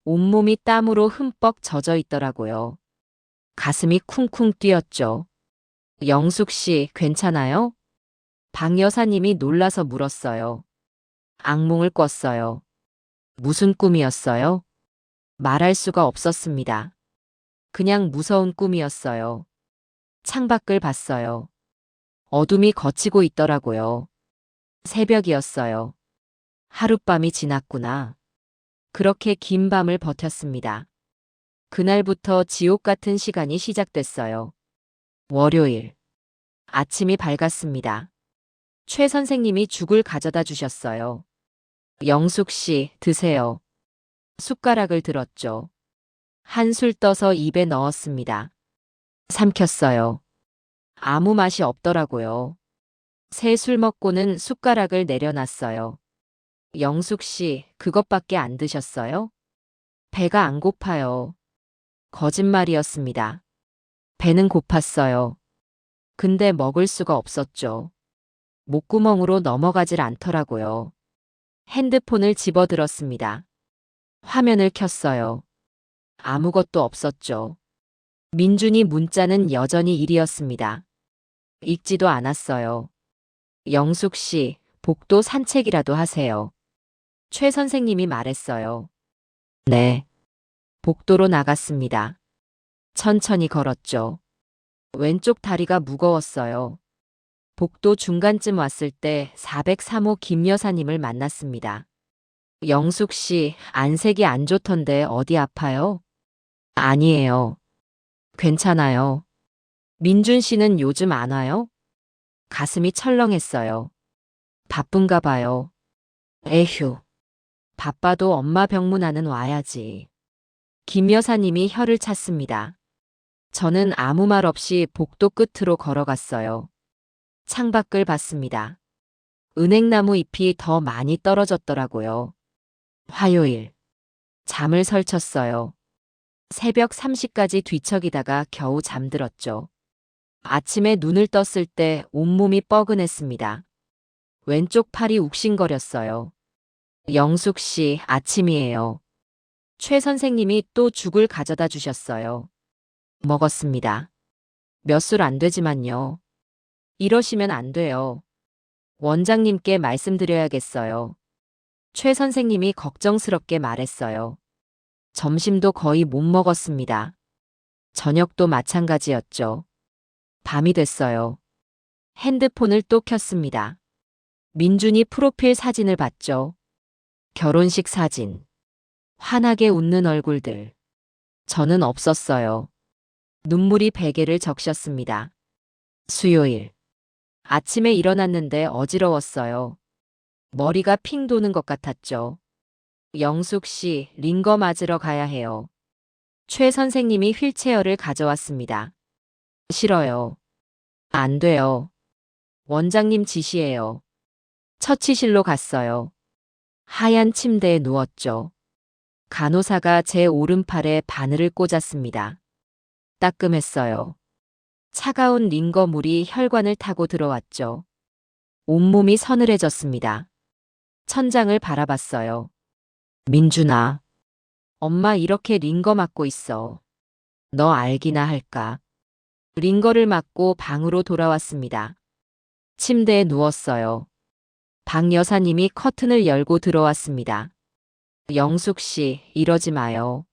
온몸이 땀으로 흠뻑 젖어 있더라고요. 가슴이 쿵쿵 뛰었죠. 영숙 씨, 괜찮아요? 박 여사님이 놀라서 물었어요. 악몽을 꿨어요. 무슨 꿈이었어요? 말할 수가 없었습니다. 그냥 무서운 꿈이었어요. 창밖을 봤어요. 어둠이 걷히고 있더라고요. 새벽이었어요. 하룻밤이 지났구나. 그렇게 긴 밤을 버텼습니다. 그날부터 지옥 같은 시간이 시작됐어요. 월요일. 아침이 밝았습니다. 최 선생님이 죽을 가져다 주셨어요. 영숙 씨, 드세요. 숟가락을 들었죠. 한술 떠서 입에 넣었습니다. 삼켰어요. 아무 맛이 없더라고요. 새 술 먹고는 숟가락을 내려놨어요. 영숙 씨, 그것밖에 안 드셨어요? 배가 안 고파요. 거짓말이었습니다. 배는 고팠어요. 근데 먹을 수가 없었죠. 목구멍으로 넘어가질 않더라고요. 핸드폰을 집어들었습니다. 화면을 켰어요. 아무것도 없었죠. 민준이 문자는 여전히 1이었습니다. 읽지도 않았어요. 영숙 씨, 복도 산책이라도 하세요. 최 선생님이 말했어요. 네. 복도로 나갔습니다. 천천히 걸었죠. 왼쪽 다리가 무거웠어요. 복도 중간쯤 왔을 때 403호 김 여사님을 만났습니다. 영숙 씨, 안색이 안 좋던데 어디 아파요? 아니에요. 괜찮아요. 민준 씨는 요즘 안 와요? 가슴이 철렁했어요. 바쁜가 봐요. 에휴. 바빠도 엄마 병문안은 와야지. 김 여사님이 혀를 찼습니다. 저는 아무 말 없이 복도 끝으로 걸어갔어요. 창밖을 봤습니다. 은행나무 잎이 더 많이 떨어졌더라고요. 화요일. 잠을 설쳤어요. 새벽 3시까지 뒤척이다가 겨우 잠들었죠. 아침에 눈을 떴을 때 온몸이 뻐근했습니다. 왼쪽 팔이 욱신거렸어요. 영숙 씨, 아침이에요. 최 선생님이 또 죽을 가져다 주셨어요. 먹었습니다. 몇 술 안 되지만요. 이러시면 안 돼요. 원장님께 말씀드려야겠어요. 최 선생님이 걱정스럽게 말했어요. 점심도 거의 못 먹었습니다. 저녁도 마찬가지였죠. 밤이 됐어요. 핸드폰을 또 켰습니다. 민준이 프로필 사진을 봤죠. 결혼식 사진. 환하게 웃는 얼굴들. 저는 없었어요. 눈물이 베개를 적셨습니다. 수요일. 아침에 일어났는데 어지러웠어요. 머리가 핑 도는 것 같았죠. 영숙 씨, 링거 맞으러 가야 해요. 최 선생님이 휠체어를 가져왔습니다. 싫어요. 안 돼요. 원장님 지시예요. 처치실로 갔어요. 하얀 침대에 누웠죠. 간호사가 제 오른팔에 바늘을 꽂았습니다. 따끔했어요. 차가운 링거 물이 혈관을 타고 들어왔죠. 온몸이 서늘해졌습니다. 천장을 바라봤어요. 민준아, 엄마 이렇게 링거 맞고 있어. 너 알기나 할까? 링거를 맞고 방으로 돌아왔습니다. 침대에 누웠어요. 박 여사님이 커튼을 열고 들어왔습니다. 영숙 씨, 이러지 마요.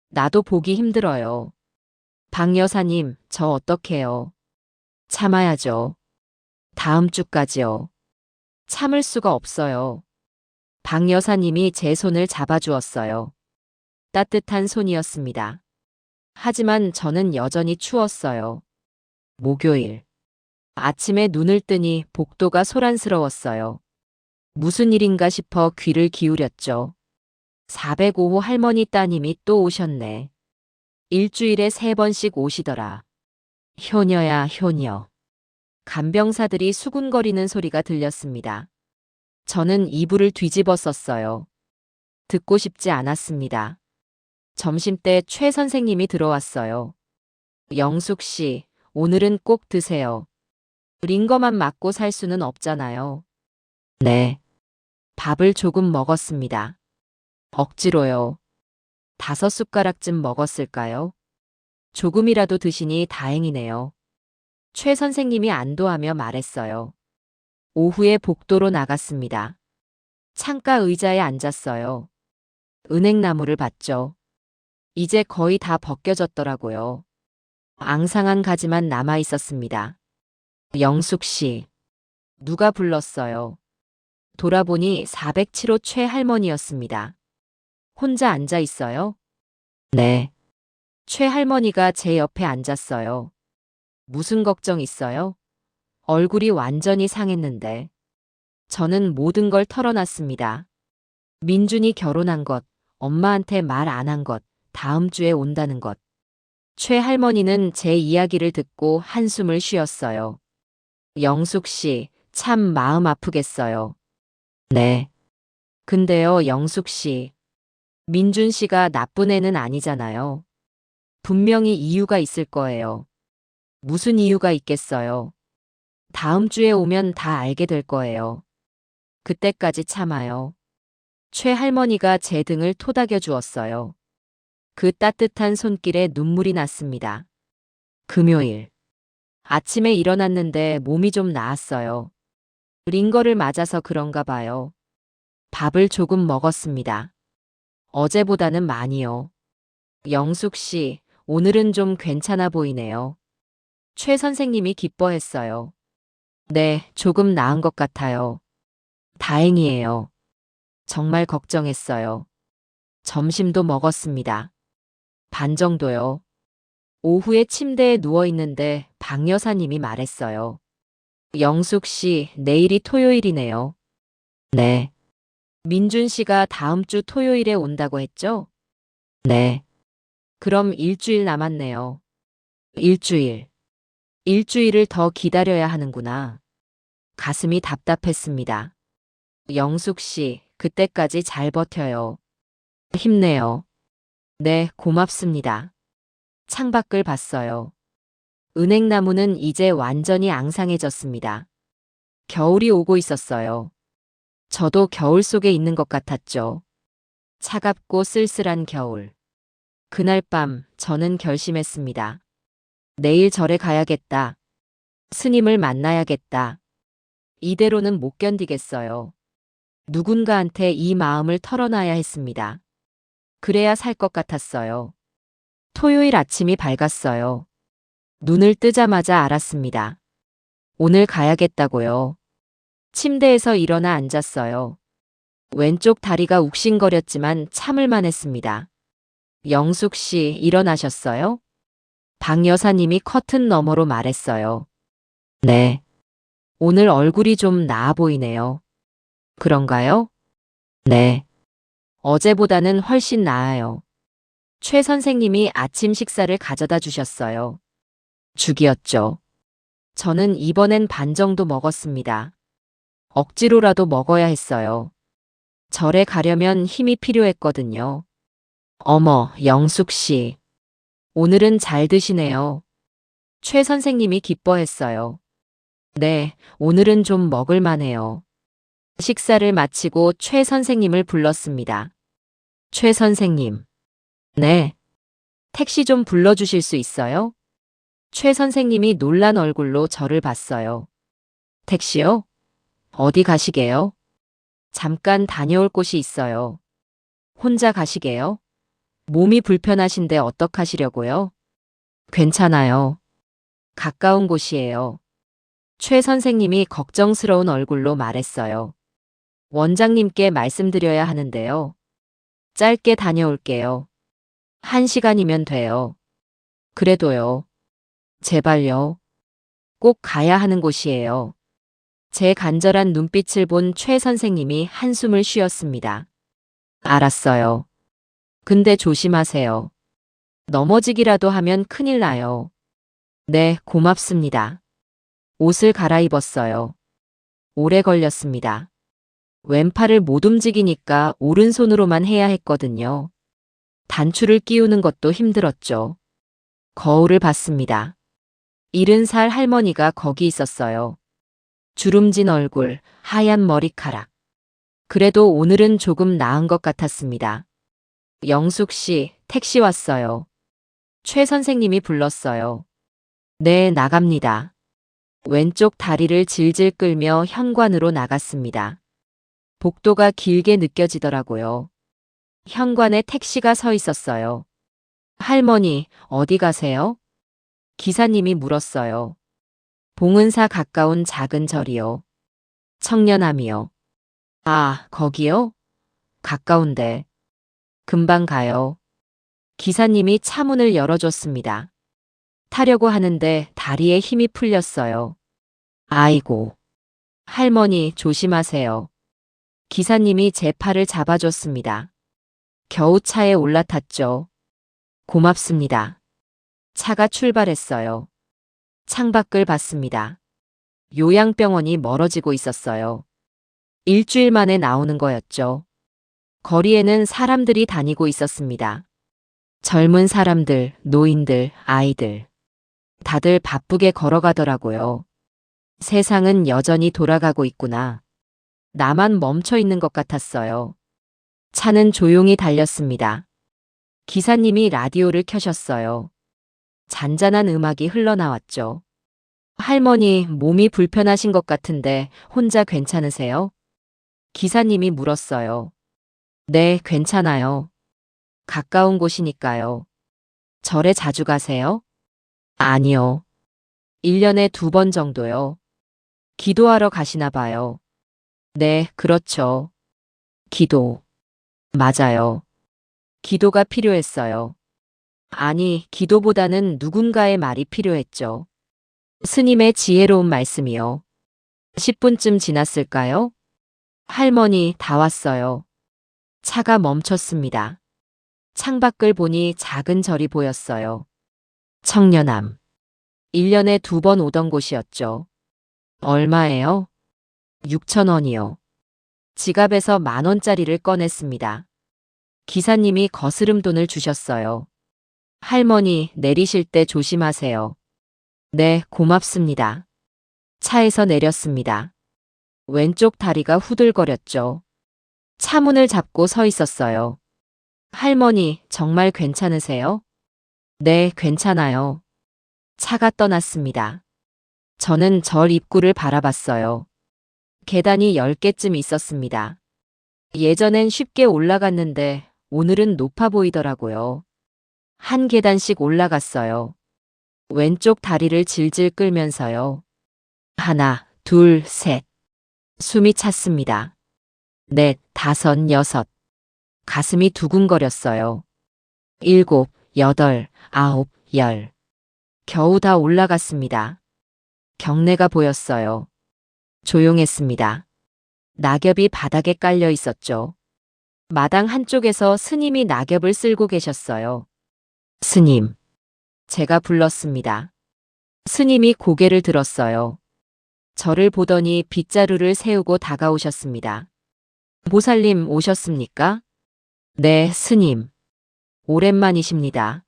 나도 보기 힘들어요. 박 여사님, 저 어떡해요? 참아야죠. 다음 주까지요. 참을 수가 없어요. 박 여사님이 제 손을 잡아주었어요. 따뜻한 손이었습니다. 하지만 저는 여전히 추웠어요. 목요일. 아침에 눈을 뜨니 복도가 소란스러웠어요. 무슨 일인가 싶어 귀를 기울였죠. 405호 할머니 따님이 또 오셨네. 일주일에 3번씩 오시더라. 효녀야, 효녀. 간병사들이 수군거리는 소리가 들렸습니다. 저는 이불을 뒤집어 썼어요. 듣고 싶지 않았습니다. 점심때 최 선생님이 들어왔어요. 영숙 씨, 오늘은 꼭 드세요. 링거만 맞고 살 수는 없잖아요. 네. 밥을 조금 먹었습니다. 억지로요. 5숟가락쯤 먹었을까요? 조금이라도 드시니 다행이네요. 최 선생님이 안도하며 말했어요. 오후에 복도로 나갔습니다. 창가 의자에 앉았어요. 은행나무를 봤죠. 이제 거의 다 벗겨졌더라고요. 앙상한 가지만 남아 있었습니다. 영숙 씨. 누가 불렀어요? 돌아보니 407호 최 할머니였습니다. 혼자 앉아 있어요? 네. 최 할머니가 제 옆에 앉았어요. 무슨 걱정 있어요? 얼굴이 완전히 상했는데. 저는 모든 걸 털어놨습니다. 민준이 결혼한 것, 엄마한테 말 안 한 것, 다음 주에 온다는 것. 최 할머니는 제 이야기를 듣고 한숨을 쉬었어요. 영숙 씨, 참 마음 아프겠어요. 네. 근데요, 영숙 씨. 민준 씨가 나쁜 애는 아니잖아요. 분명히 이유가 있을 거예요. 무슨 이유가 있겠어요? 다음 주에 오면 다 알게 될 거예요. 그때까지 참아요. 최 할머니가 제 등을 토닥여 주었어요. 그 따뜻한 손길에 눈물이 났습니다. 금요일. 아침에 일어났는데 몸이 좀 나았어요. 링거를 맞아서 그런가 봐요. 밥을 조금 먹었습니다. 어제보다는 많이요. 영숙 씨, 오늘은 좀 괜찮아 보이네요. 최 선생님이 기뻐했어요. 네, 조금 나은 것 같아요. 다행이에요. 정말 걱정했어요. 점심도 먹었습니다. 반 정도요. 오후에 침대에 누워 있는데 박 여사님이 말했어요. 영숙 씨, 내일이 토요일이네요. 네. 민준 씨가 다음 주 토요일에 온다고 했죠? 네. 그럼 일주일 남았네요. 일주일. 일주일을 더 기다려야 하는구나. 가슴이 답답했습니다. 영숙 씨, 그때까지 잘 버텨요. 힘내요. 네, 고맙습니다. 창밖을 봤어요. 은행나무는 이제 완전히 앙상해졌습니다. 겨울이 오고 있었어요. 저도 겨울 속에 있는 것 같았죠. 차갑고 쓸쓸한 겨울. 그날 밤 저는 결심했습니다. 내일 절에 가야겠다. 스님을 만나야겠다. 이대로는 못 견디겠어요. 누군가한테 이 마음을 털어놔야 했습니다. 그래야 살 것 같았어요. 토요일 아침이 밝았어요. 눈을 뜨자마자 알았습니다. 오늘 가야겠다고요. 침대에서 일어나 앉았어요. 왼쪽 다리가 욱신거렸지만 참을만 했습니다. 영숙 씨, 일어나셨어요? 박 여사님이 커튼 너머로 말했어요. 네. 오늘 얼굴이 좀 나아 보이네요. 그런가요? 네. 어제보다는 훨씬 나아요. 최 선생님이 아침 식사를 가져다 주셨어요. 죽이었죠. 저는 이번엔 반 정도 먹었습니다. 억지로라도 먹어야 했어요. 절에 가려면 힘이 필요했거든요. 어머, 영숙 씨. 오늘은 잘 드시네요. 최 선생님이 기뻐했어요. 네, 오늘은 좀 먹을만해요. 식사를 마치고 최 선생님을 불렀습니다. 최 선생님. 네. 택시 좀 불러주실 수 있어요? 최 선생님이 놀란 얼굴로 저를 봤어요. 택시요? 어디 가시게요? 잠깐 다녀올 곳이 있어요. 혼자 가시게요? 몸이 불편하신데 어떡하시려고요? 괜찮아요. 가까운 곳이에요. 최 선생님이 걱정스러운 얼굴로 말했어요. 원장님께 말씀드려야 하는데요. 짧게 다녀올게요. 1시간이면 돼요. 그래도요. 제발요. 꼭 가야 하는 곳이에요. 제 간절한 눈빛을 본 최 선생님이 한숨을 쉬었습니다. 알았어요. 근데 조심하세요. 넘어지기라도 하면 큰일 나요. 네, 고맙습니다. 옷을 갈아입었어요. 오래 걸렸습니다. 왼팔을 못 움직이니까 오른손으로만 해야 했거든요. 단추를 끼우는 것도 힘들었죠. 거울을 봤습니다. 70살 할머니가 거기 있었어요. 주름진 얼굴, 하얀 머리카락. 그래도 오늘은 조금 나은 것 같았습니다. 영숙 씨, 택시 왔어요. 최 선생님이 불렀어요. 네, 나갑니다. 왼쪽 다리를 질질 끌며 현관으로 나갔습니다. 복도가 길게 느껴지더라고요. 현관에 택시가 서 있었어요. 할머니, 어디 가세요? 기사님이 물었어요. 봉은사 가까운 작은 절이요. 청년함이요. 아, 거기요? 가까운데. 금방 가요. 기사님이 차문을 열어줬습니다. 타려고 하는데 다리에 힘이 풀렸어요. 아이고. 할머니, 조심하세요. 기사님이 제 팔을 잡아줬습니다. 겨우 차에 올라탔죠. 고맙습니다. 차가 출발했어요. 창밖을 봤습니다. 요양병원이 멀어지고 있었어요. 일주일 만에 나오는 거였죠. 거리에는 사람들이 다니고 있었습니다. 젊은 사람들, 노인들, 아이들. 다들 바쁘게 걸어가더라고요. 세상은 여전히 돌아가고 있구나. 나만 멈춰 있는 것 같았어요. 차는 조용히 달렸습니다. 기사님이 라디오를 켜셨어요. 잔잔한 음악이 흘러나왔죠. 할머니, 몸이 불편하신 것 같은데 혼자 괜찮으세요? 기사님이 물었어요. 네, 괜찮아요. 가까운 곳이니까요. 절에 자주 가세요? 아니요. 1년에 2번 정도요. 기도하러 가시나 봐요. 네, 그렇죠. 기도. 맞아요. 기도가 필요했어요. 아니, 기도보다는 누군가의 말이 필요했죠. 스님의 지혜로운 말씀이요. 10분쯤 지났을까요? 할머니, 다 왔어요. 차가 멈췄습니다. 창밖을 보니 작은 절이 보였어요. 청년함. 1년에 2번 오던 곳이었죠. 얼마예요? 6,000원이요. 지갑에서 10,000원짜리를 꺼냈습니다. 기사님이 거스름 돈을 주셨어요. 할머니, 내리실 때 조심하세요. 네, 고맙습니다. 차에서 내렸습니다. 왼쪽 다리가 후들거렸죠. 차문을 잡고 서 있었어요. 할머니, 정말 괜찮으세요? 네, 괜찮아요. 차가 떠났습니다. 저는 절 입구를 바라봤어요. 계단이 10개쯤 있었습니다. 예전엔 쉽게 올라갔는데 오늘은 높아 보이더라고요. 한 계단씩 올라갔어요. 왼쪽 다리를 질질 끌면서요. 하나, 둘, 셋. 숨이 찼습니다. 넷, 다섯, 여섯. 가슴이 두근거렸어요. 7, 8, 9, 10. 겨우 다 올라갔습니다. 경내가 보였어요. 조용했습니다. 낙엽이 바닥에 깔려 있었죠. 마당 한쪽에서 스님이 낙엽을 쓸고 계셨어요. 스님. 제가 불렀습니다. 스님이 고개를 들었어요. 저를 보더니 빗자루를 세우고 다가오셨습니다. 보살님 오셨습니까? 네, 스님. 오랜만이십니다.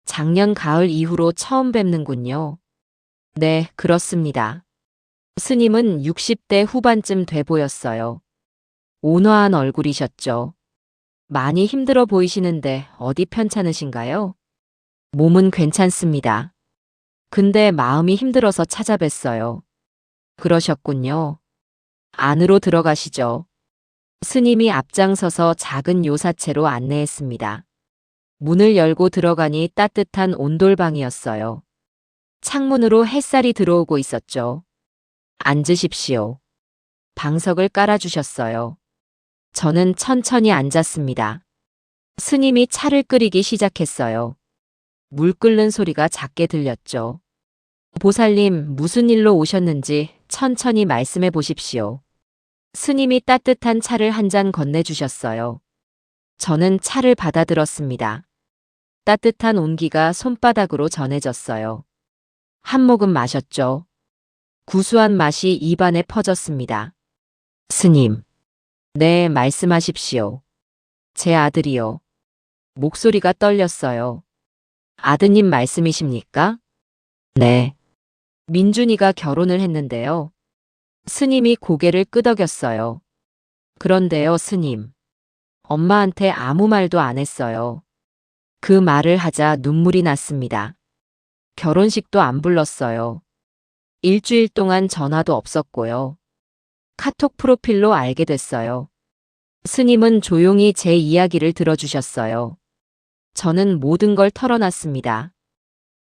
작년 가을 이후로 처음 뵙는군요. 네, 그렇습니다. 스님은 60대 후반쯤 돼 보였어요. 온화한 얼굴이셨죠. 많이 힘들어 보이시는데 어디 편찮으신가요? 몸은 괜찮습니다. 근데 마음이 힘들어서 찾아뵀어요. 그러셨군요. 안으로 들어가시죠. 스님이 앞장서서 작은 요사채로 안내했습니다. 문을 열고 들어가니 따뜻한 온돌방이었어요. 창문으로 햇살이 들어오고 있었죠. 앉으십시오. 방석을 깔아주셨어요. 저는 천천히 앉았습니다. 스님이 차를 끓이기 시작했어요. 물 끓는 소리가 작게 들렸죠. 보살님, 무슨 일로 오셨는지 천천히 말씀해 보십시오. 스님이 따뜻한 차를 한 잔 건네주셨어요. 저는 차를 받아들었습니다. 따뜻한 온기가 손바닥으로 전해졌어요. 한 모금 마셨죠. 구수한 맛이 입안에 퍼졌습니다. 스님. 네, 말씀하십시오. 제 아들이요. 목소리가 떨렸어요. 아드님 말씀이십니까? 네. 민준이가 결혼을 했는데요. 스님이 고개를 끄덕였어요. 그런데요, 스님. 엄마한테 아무 말도 안 했어요. 그 말을 하자 눈물이 났습니다. 결혼식도 안 불렀어요. 일주일 동안 전화도 없었고요. 카톡 프로필로 알게 됐어요. 스님은 조용히 제 이야기를 들어주셨어요. 저는 모든 걸 털어놨습니다.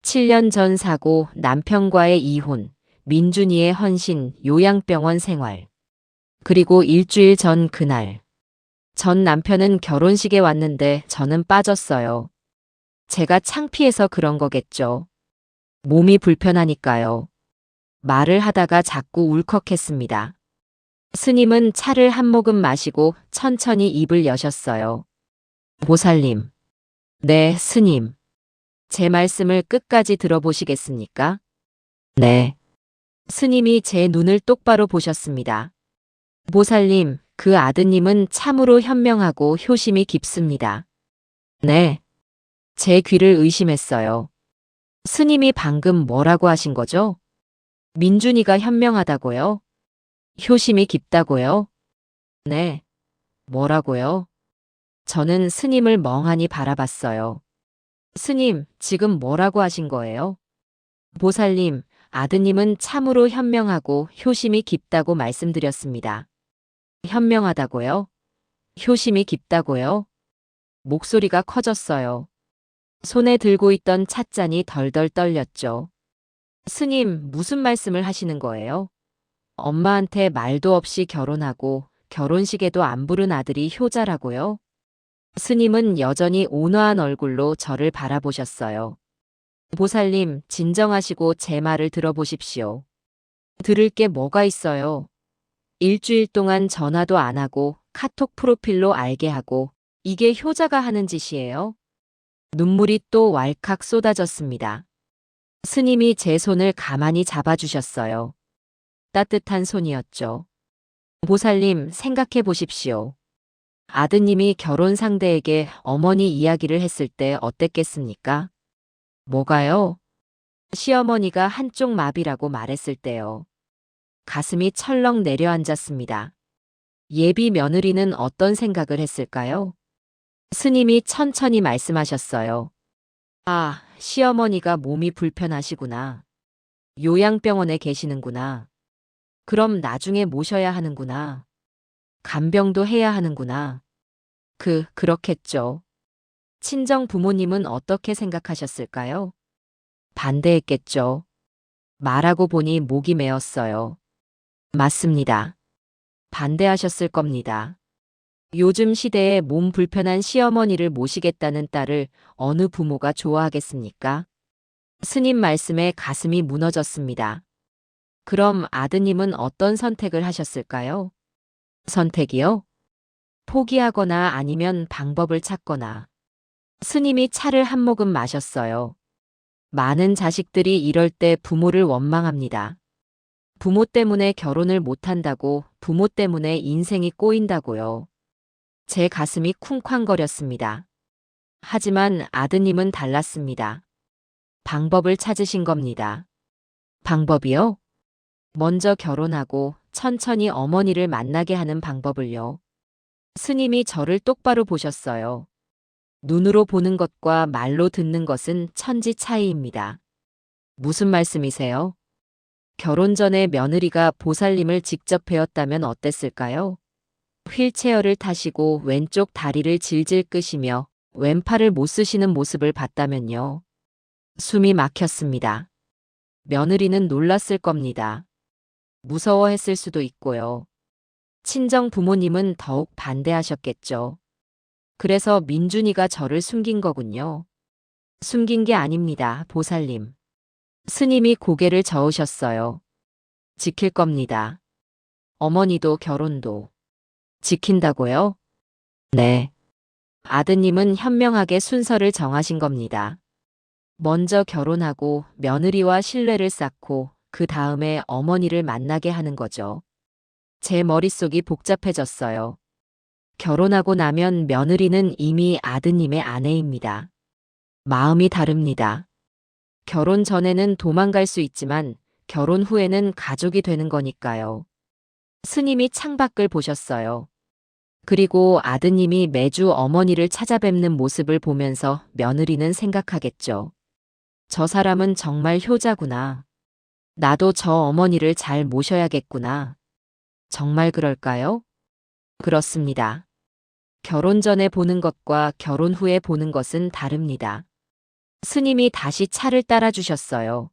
7년 전 사고, 남편과의 이혼, 민준이의 헌신, 요양병원 생활. 그리고 일주일 전 그날. 전 남편은 결혼식에 왔는데 저는 빠졌어요. 제가 창피해서 그런 거겠죠. 몸이 불편하니까요. 말을 하다가 자꾸 울컥했습니다. 스님은 차를 한 모금 마시고 천천히 입을 여셨어요. 보살님. 네, 스님. 제 말씀을 끝까지 들어보시겠습니까? 네. 스님이 제 눈을 똑바로 보셨습니다. 보살님, 그 아드님은 참으로 현명하고 효심이 깊습니다. 네. 제 귀를 의심했어요. 스님이 방금 뭐라고 하신 거죠? 민준이가 현명하다고요? 효심이 깊다고요? 네. 뭐라고요? 저는 스님을 멍하니 바라봤어요. 스님, 지금 뭐라고 하신 거예요? 보살님, 아드님은 참으로 현명하고 효심이 깊다고 말씀드렸습니다. 현명하다고요? 효심이 깊다고요? 목소리가 커졌어요. 손에 들고 있던 찻잔이 덜덜 떨렸죠. 스님, 무슨 말씀을 하시는 거예요? 엄마한테 말도 없이 결혼하고 결혼식에도 안 부른 아들이 효자라고요? 스님은 여전히 온화한 얼굴로 저를 바라보셨어요. 보살님, 진정하시고 제 말을 들어보십시오. 들을 게 뭐가 있어요? 일주일 동안 전화도 안 하고 카톡 프로필로 알게 하고 이게 효자가 하는 짓이에요? 눈물이 또 왈칵 쏟아졌습니다. 스님이 제 손을 가만히 잡아주셨어요. 따뜻한 손이었죠. 보살님, 생각해 보십시오. 아드님이 결혼 상대에게 어머니 이야기를 했을 때 어땠겠습니까? 뭐가요? 시어머니가 한쪽 마비라고 말했을 때요. 가슴이 철렁 내려앉았습니다. 예비 며느리는 어떤 생각을 했을까요? 스님이 천천히 말씀하셨어요. 아, 시어머니가 몸이 불편하시구나. 요양병원에 계시는구나. 그럼 나중에 모셔야 하는구나. 간병도 해야 하는구나. 그렇겠죠. 친정 부모님은 어떻게 생각하셨을까요? 반대했겠죠. 말하고 보니 목이 메었어요. 맞습니다. 반대하셨을 겁니다. 요즘 시대에 몸 불편한 시어머니를 모시겠다는 딸을 어느 부모가 좋아하겠습니까? 스님 말씀에 가슴이 무너졌습니다. 그럼 아드님은 어떤 선택을 하셨을까요? 선택이요? 포기하거나 아니면 방법을 찾거나. 스님이 차를 한 모금 마셨어요. 많은 자식들이 이럴 때 부모를 원망합니다. 부모 때문에 결혼을 못한다고, 부모 때문에 인생이 꼬인다고요. 제 가슴이 쿵쾅거렸습니다. 하지만 아드님은 달랐습니다. 방법을 찾으신 겁니다. 방법이요? 먼저 결혼하고 천천히 어머니를 만나게 하는 방법을요. 스님이 저를 똑바로 보셨어요. 눈으로 보는 것과 말로 듣는 것은 천지 차이입니다. 무슨 말씀이세요? 결혼 전에 며느리가 보살님을 직접 뵈었다면 어땠을까요? 휠체어를 타시고 왼쪽 다리를 질질 끄시며 왼팔을 못 쓰시는 모습을 봤다면요. 숨이 막혔습니다. 며느리는 놀랐을 겁니다. 무서워했을 수도 있고요. 친정 부모님은 더욱 반대하셨겠죠. 그래서 민준이가 저를 숨긴 거군요. 숨긴 게 아닙니다, 보살님. 스님이 고개를 저으셨어요. 지킬 겁니다. 어머니도 결혼도. 지킨다고요? 네. 아드님은 현명하게 순서를 정하신 겁니다. 먼저 결혼하고 며느리와 신뢰를 쌓고 그 다음에 어머니를 만나게 하는 거죠. 제 머릿속이 복잡해졌어요. 결혼하고 나면 며느리는 이미 아드님의 아내입니다. 마음이 다릅니다. 결혼 전에는 도망갈 수 있지만 결혼 후에는 가족이 되는 거니까요. 스님이 창밖을 보셨어요. 그리고 아드님이 매주 어머니를 찾아뵙는 모습을 보면서 며느리는 생각하겠죠. 저 사람은 정말 효자구나. 나도 저 어머니를 잘 모셔야겠구나. 정말 그럴까요? 그렇습니다. 결혼 전에 보는 것과 결혼 후에 보는 것은 다릅니다. 스님이 다시 차를 따라주셨어요.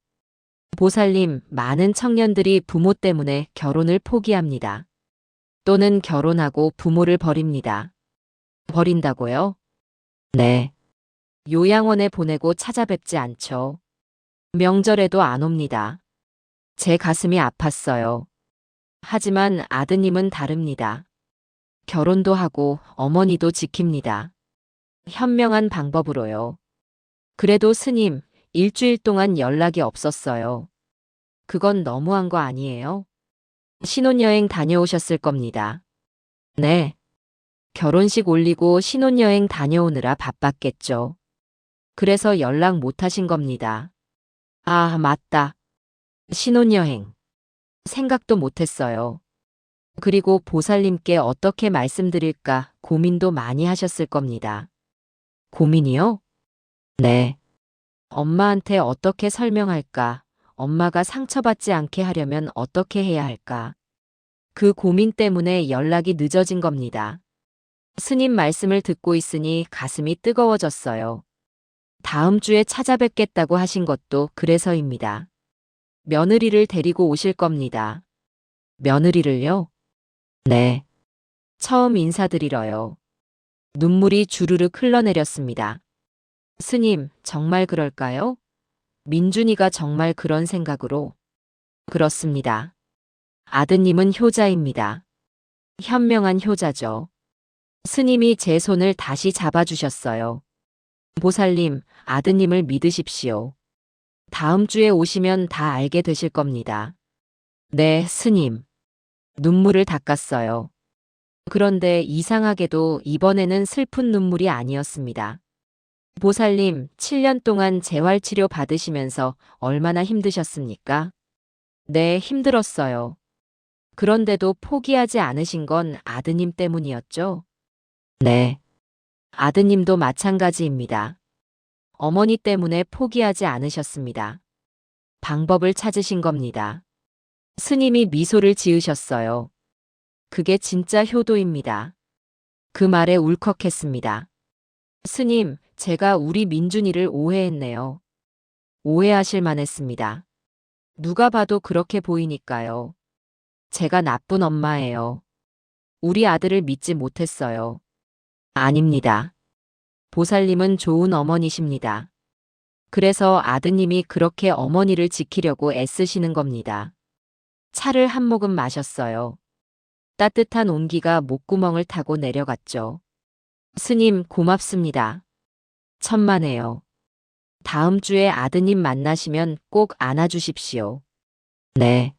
보살님, 많은 청년들이 부모 때문에 결혼을 포기합니다. 또는 결혼하고 부모를 버립니다. 버린다고요? 네. 요양원에 보내고 찾아뵙지 않죠. 명절에도 안 옵니다. 제 가슴이 아팠어요. 하지만 아드님은 다릅니다. 결혼도 하고 어머니도 지킵니다. 현명한 방법으로요. 그래도 스님, 일주일 동안 연락이 없었어요. 그건 너무한 거 아니에요? 신혼여행 다녀오셨을 겁니다. 네. 결혼식 올리고 신혼여행 다녀오느라 바빴겠죠. 그래서 연락 못 하신 겁니다. 아, 맞다. 신혼여행. 생각도 못 했어요. 그리고 보살님께 어떻게 말씀드릴까 고민도 많이 하셨을 겁니다. 고민이요? 네. 엄마한테 어떻게 설명할까? 엄마가 상처받지 않게 하려면 어떻게 해야 할까? 그 고민 때문에 연락이 늦어진 겁니다. 스님 말씀을 듣고 있으니 가슴이 뜨거워졌어요. 다음 주에 찾아뵙겠다고 하신 것도 그래서입니다. 며느리를 데리고 오실 겁니다. 며느리를요? 네. 처음 인사드리러요. 눈물이 주르륵 흘러내렸습니다. 스님, 정말 그럴까요? 민준이가 정말 그런 생각으로? 그렇습니다. 아드님은 효자입니다. 현명한 효자죠. 스님이 제 손을 다시 잡아주셨어요. 보살님, 아드님을 믿으십시오. 다음 주에 오시면 다 알게 되실 겁니다. 네, 스님. 눈물을 닦았어요. 그런데 이상하게도 이번에는 슬픈 눈물이 아니었습니다. 보살님, 7년 동안 재활치료 받으시면서 얼마나 힘드셨습니까? 네, 힘들었어요. 그런데도 포기하지 않으신 건 아드님 때문이었죠? 네. 아드님도 마찬가지입니다. 어머니 때문에 포기하지 않으셨습니다. 방법을 찾으신 겁니다. 스님이 미소를 지으셨어요. 그게 진짜 효도입니다. 그 말에 울컥했습니다. 스님, 제가 우리 민준이를 오해했네요. 오해하실 만했습니다. 누가 봐도 그렇게 보이니까요. 제가 나쁜 엄마예요. 우리 아들을 믿지 못했어요. 아닙니다. 보살님은 좋은 어머니십니다. 그래서 아드님이 그렇게 어머니를 지키려고 애쓰시는 겁니다. 차를 한 모금 마셨어요. 따뜻한 온기가 목구멍을 타고 내려갔죠. 스님, 고맙습니다. 천만에요. 다음 주에 아드님 만나시면 꼭 안아주십시오. 네.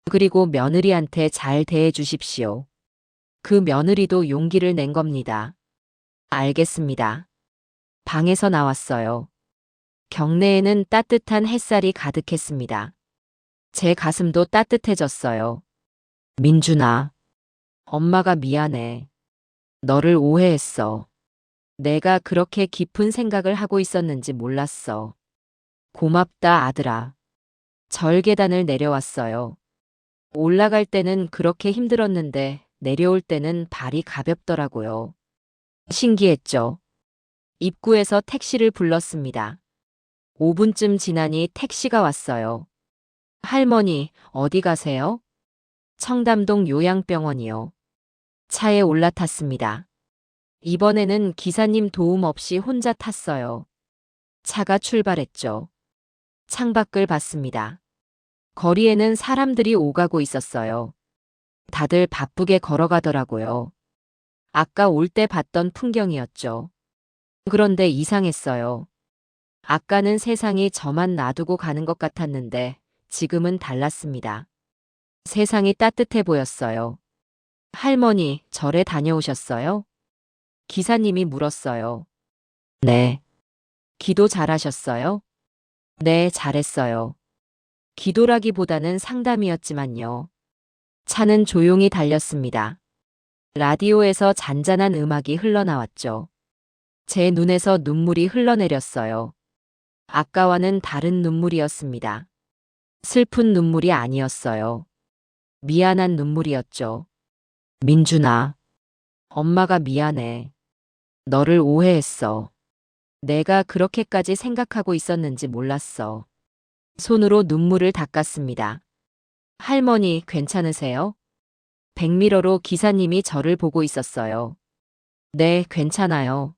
그리고 며느리한테 잘 대해주십시오. 그 며느리도 용기를 낸 겁니다. 알겠습니다. 방에서 나왔어요. 경내에는 따뜻한 햇살이 가득했습니다. 제 가슴도 따뜻해졌어요. 민준아, 엄마가 미안해. 너를 오해했어. 내가 그렇게 깊은 생각을 하고 있었는지 몰랐어. 고맙다, 아들아. 절계단을 내려왔어요. 올라갈 때는 그렇게 힘들었는데 내려올 때는 발이 가볍더라고요. 신기했죠. 입구에서 택시를 불렀습니다. 5분쯤 지나니 택시가 왔어요. 할머니, 어디 가세요? 청담동 요양병원이요. 차에 올라탔습니다. 이번에는 기사님 도움 없이 혼자 탔어요. 차가 출발했죠. 창밖을 봤습니다. 거리에는 사람들이 오가고 있었어요. 다들 바쁘게 걸어가더라고요. 아까 올 때 봤던 풍경이었죠. 그런데 이상했어요. 아까는 세상이 저만 놔두고 가는 것 같았는데 지금은 달랐습니다. 세상이 따뜻해 보였어요. 할머니, 절에 다녀오셨어요? 기사님이 물었어요. 네. 기도 잘하셨어요? 네, 잘했어요. 기도라기보다는 상담이었지만요. 차는 조용히 달렸습니다. 라디오에서 잔잔한 음악이 흘러나왔죠. 제 눈에서 눈물이 흘러내렸어요. 아까와는 다른 눈물이었습니다. 슬픈 눈물이 아니었어요. 미안한 눈물이었죠. 민준아, 엄마가 미안해. 너를 오해했어. 내가 그렇게까지 생각하고 있었는지 몰랐어. 손으로 눈물을 닦았습니다. 할머니, 괜찮으세요? 백미러로 기사님이 저를 보고 있었어요. 네, 괜찮아요.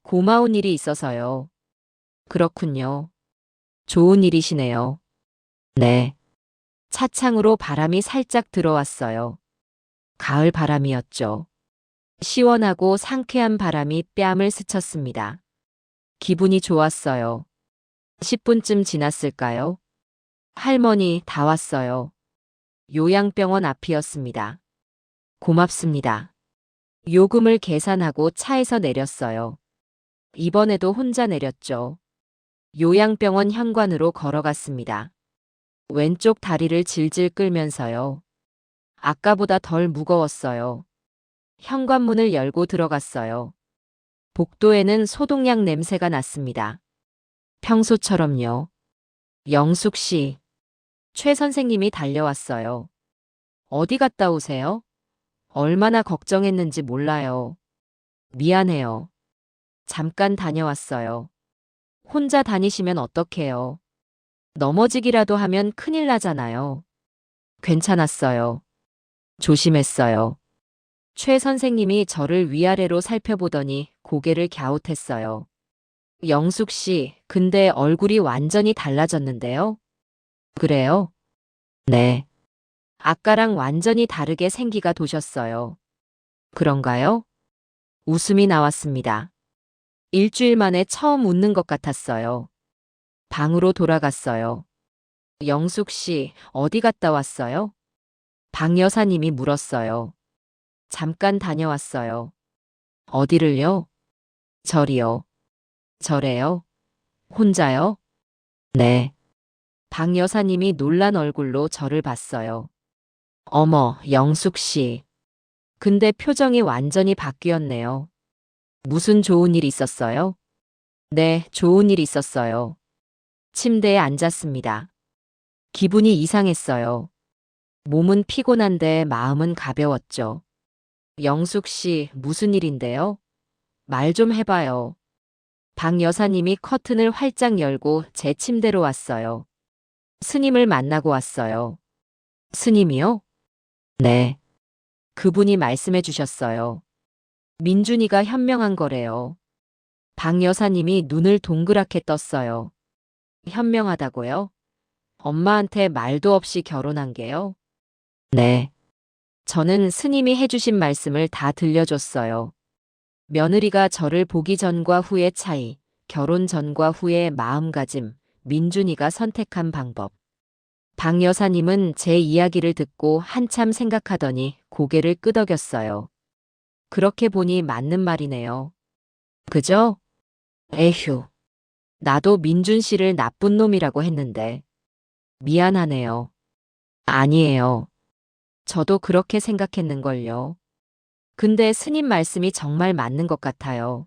고마운 일이 있어서요. 그렇군요. 좋은 일이시네요. 네. 차창으로 바람이 살짝 들어왔어요. 가을 바람이었죠. 시원하고 상쾌한 바람이 뺨을 스쳤습니다. 기분이 좋았어요. 10분쯤 지났을까요? 할머니, 다 왔어요. 요양병원 앞이었습니다. 고맙습니다. 요금을 계산하고 차에서 내렸어요. 이번에도 혼자 내렸죠. 요양병원 현관으로 걸어갔습니다. 왼쪽 다리를 질질 끌면서요. 아까보다 덜 무거웠어요. 현관문을 열고 들어갔어요. 복도에는 소독약 냄새가 났습니다. 평소처럼요. 영숙 씨, 최 선생님이 달려왔어요. 어디 갔다 오세요? 얼마나 걱정했는지 몰라요. 미안해요. 잠깐 다녀왔어요. 혼자 다니시면 어떡해요? 넘어지기라도 하면 큰일 나잖아요. 괜찮았어요. 조심했어요. 최 선생님이 저를 위아래로 살펴보더니 고개를 갸웃했어요. 영숙 씨, 근데 얼굴이 완전히 달라졌는데요? 그래요? 네. 아까랑 완전히 다르게 생기가 도셨어요. 그런가요? 웃음이 나왔습니다. 일주일 만에 처음 웃는 것 같았어요. 방으로 돌아갔어요. 영숙 씨, 어디 갔다 왔어요? 방 여사님이 물었어요. 잠깐 다녀왔어요. 어디를요? 절이요. 절에요? 혼자요? 네. 방 여사님이 놀란 얼굴로 저를 봤어요. 어머, 영숙 씨. 근데 표정이 완전히 바뀌었네요. 무슨 좋은 일 있었어요? 네, 좋은 일 있었어요. 침대에 앉았습니다. 기분이 이상했어요. 몸은 피곤한데 마음은 가벼웠죠. 영숙 씨, 무슨 일인데요? 말 좀 해봐요. 방 여사님이 커튼을 활짝 열고 제 침대로 왔어요. 스님을 만나고 왔어요. 스님이요? 네. 그분이 말씀해 주셨어요. 민준이가 현명한 거래요. 방 여사님이 눈을 동그랗게 떴어요. 현명하다고요? 엄마한테 말도 없이 결혼한 게요? 네. 저는 스님이 해주신 말씀을 다 들려줬어요. 며느리가 저를 보기 전과 후의 차이, 결혼 전과 후의 마음가짐, 민준이가 선택한 방법. 방 여사님은 제 이야기를 듣고 한참 생각하더니 고개를 끄덕였어요. 그렇게 보니 맞는 말이네요. 그죠? 에휴. 나도 민준 씨를 나쁜 놈이라고 했는데. 미안하네요. 아니에요. 저도 그렇게 생각했는걸요. 근데 스님 말씀이 정말 맞는 것 같아요.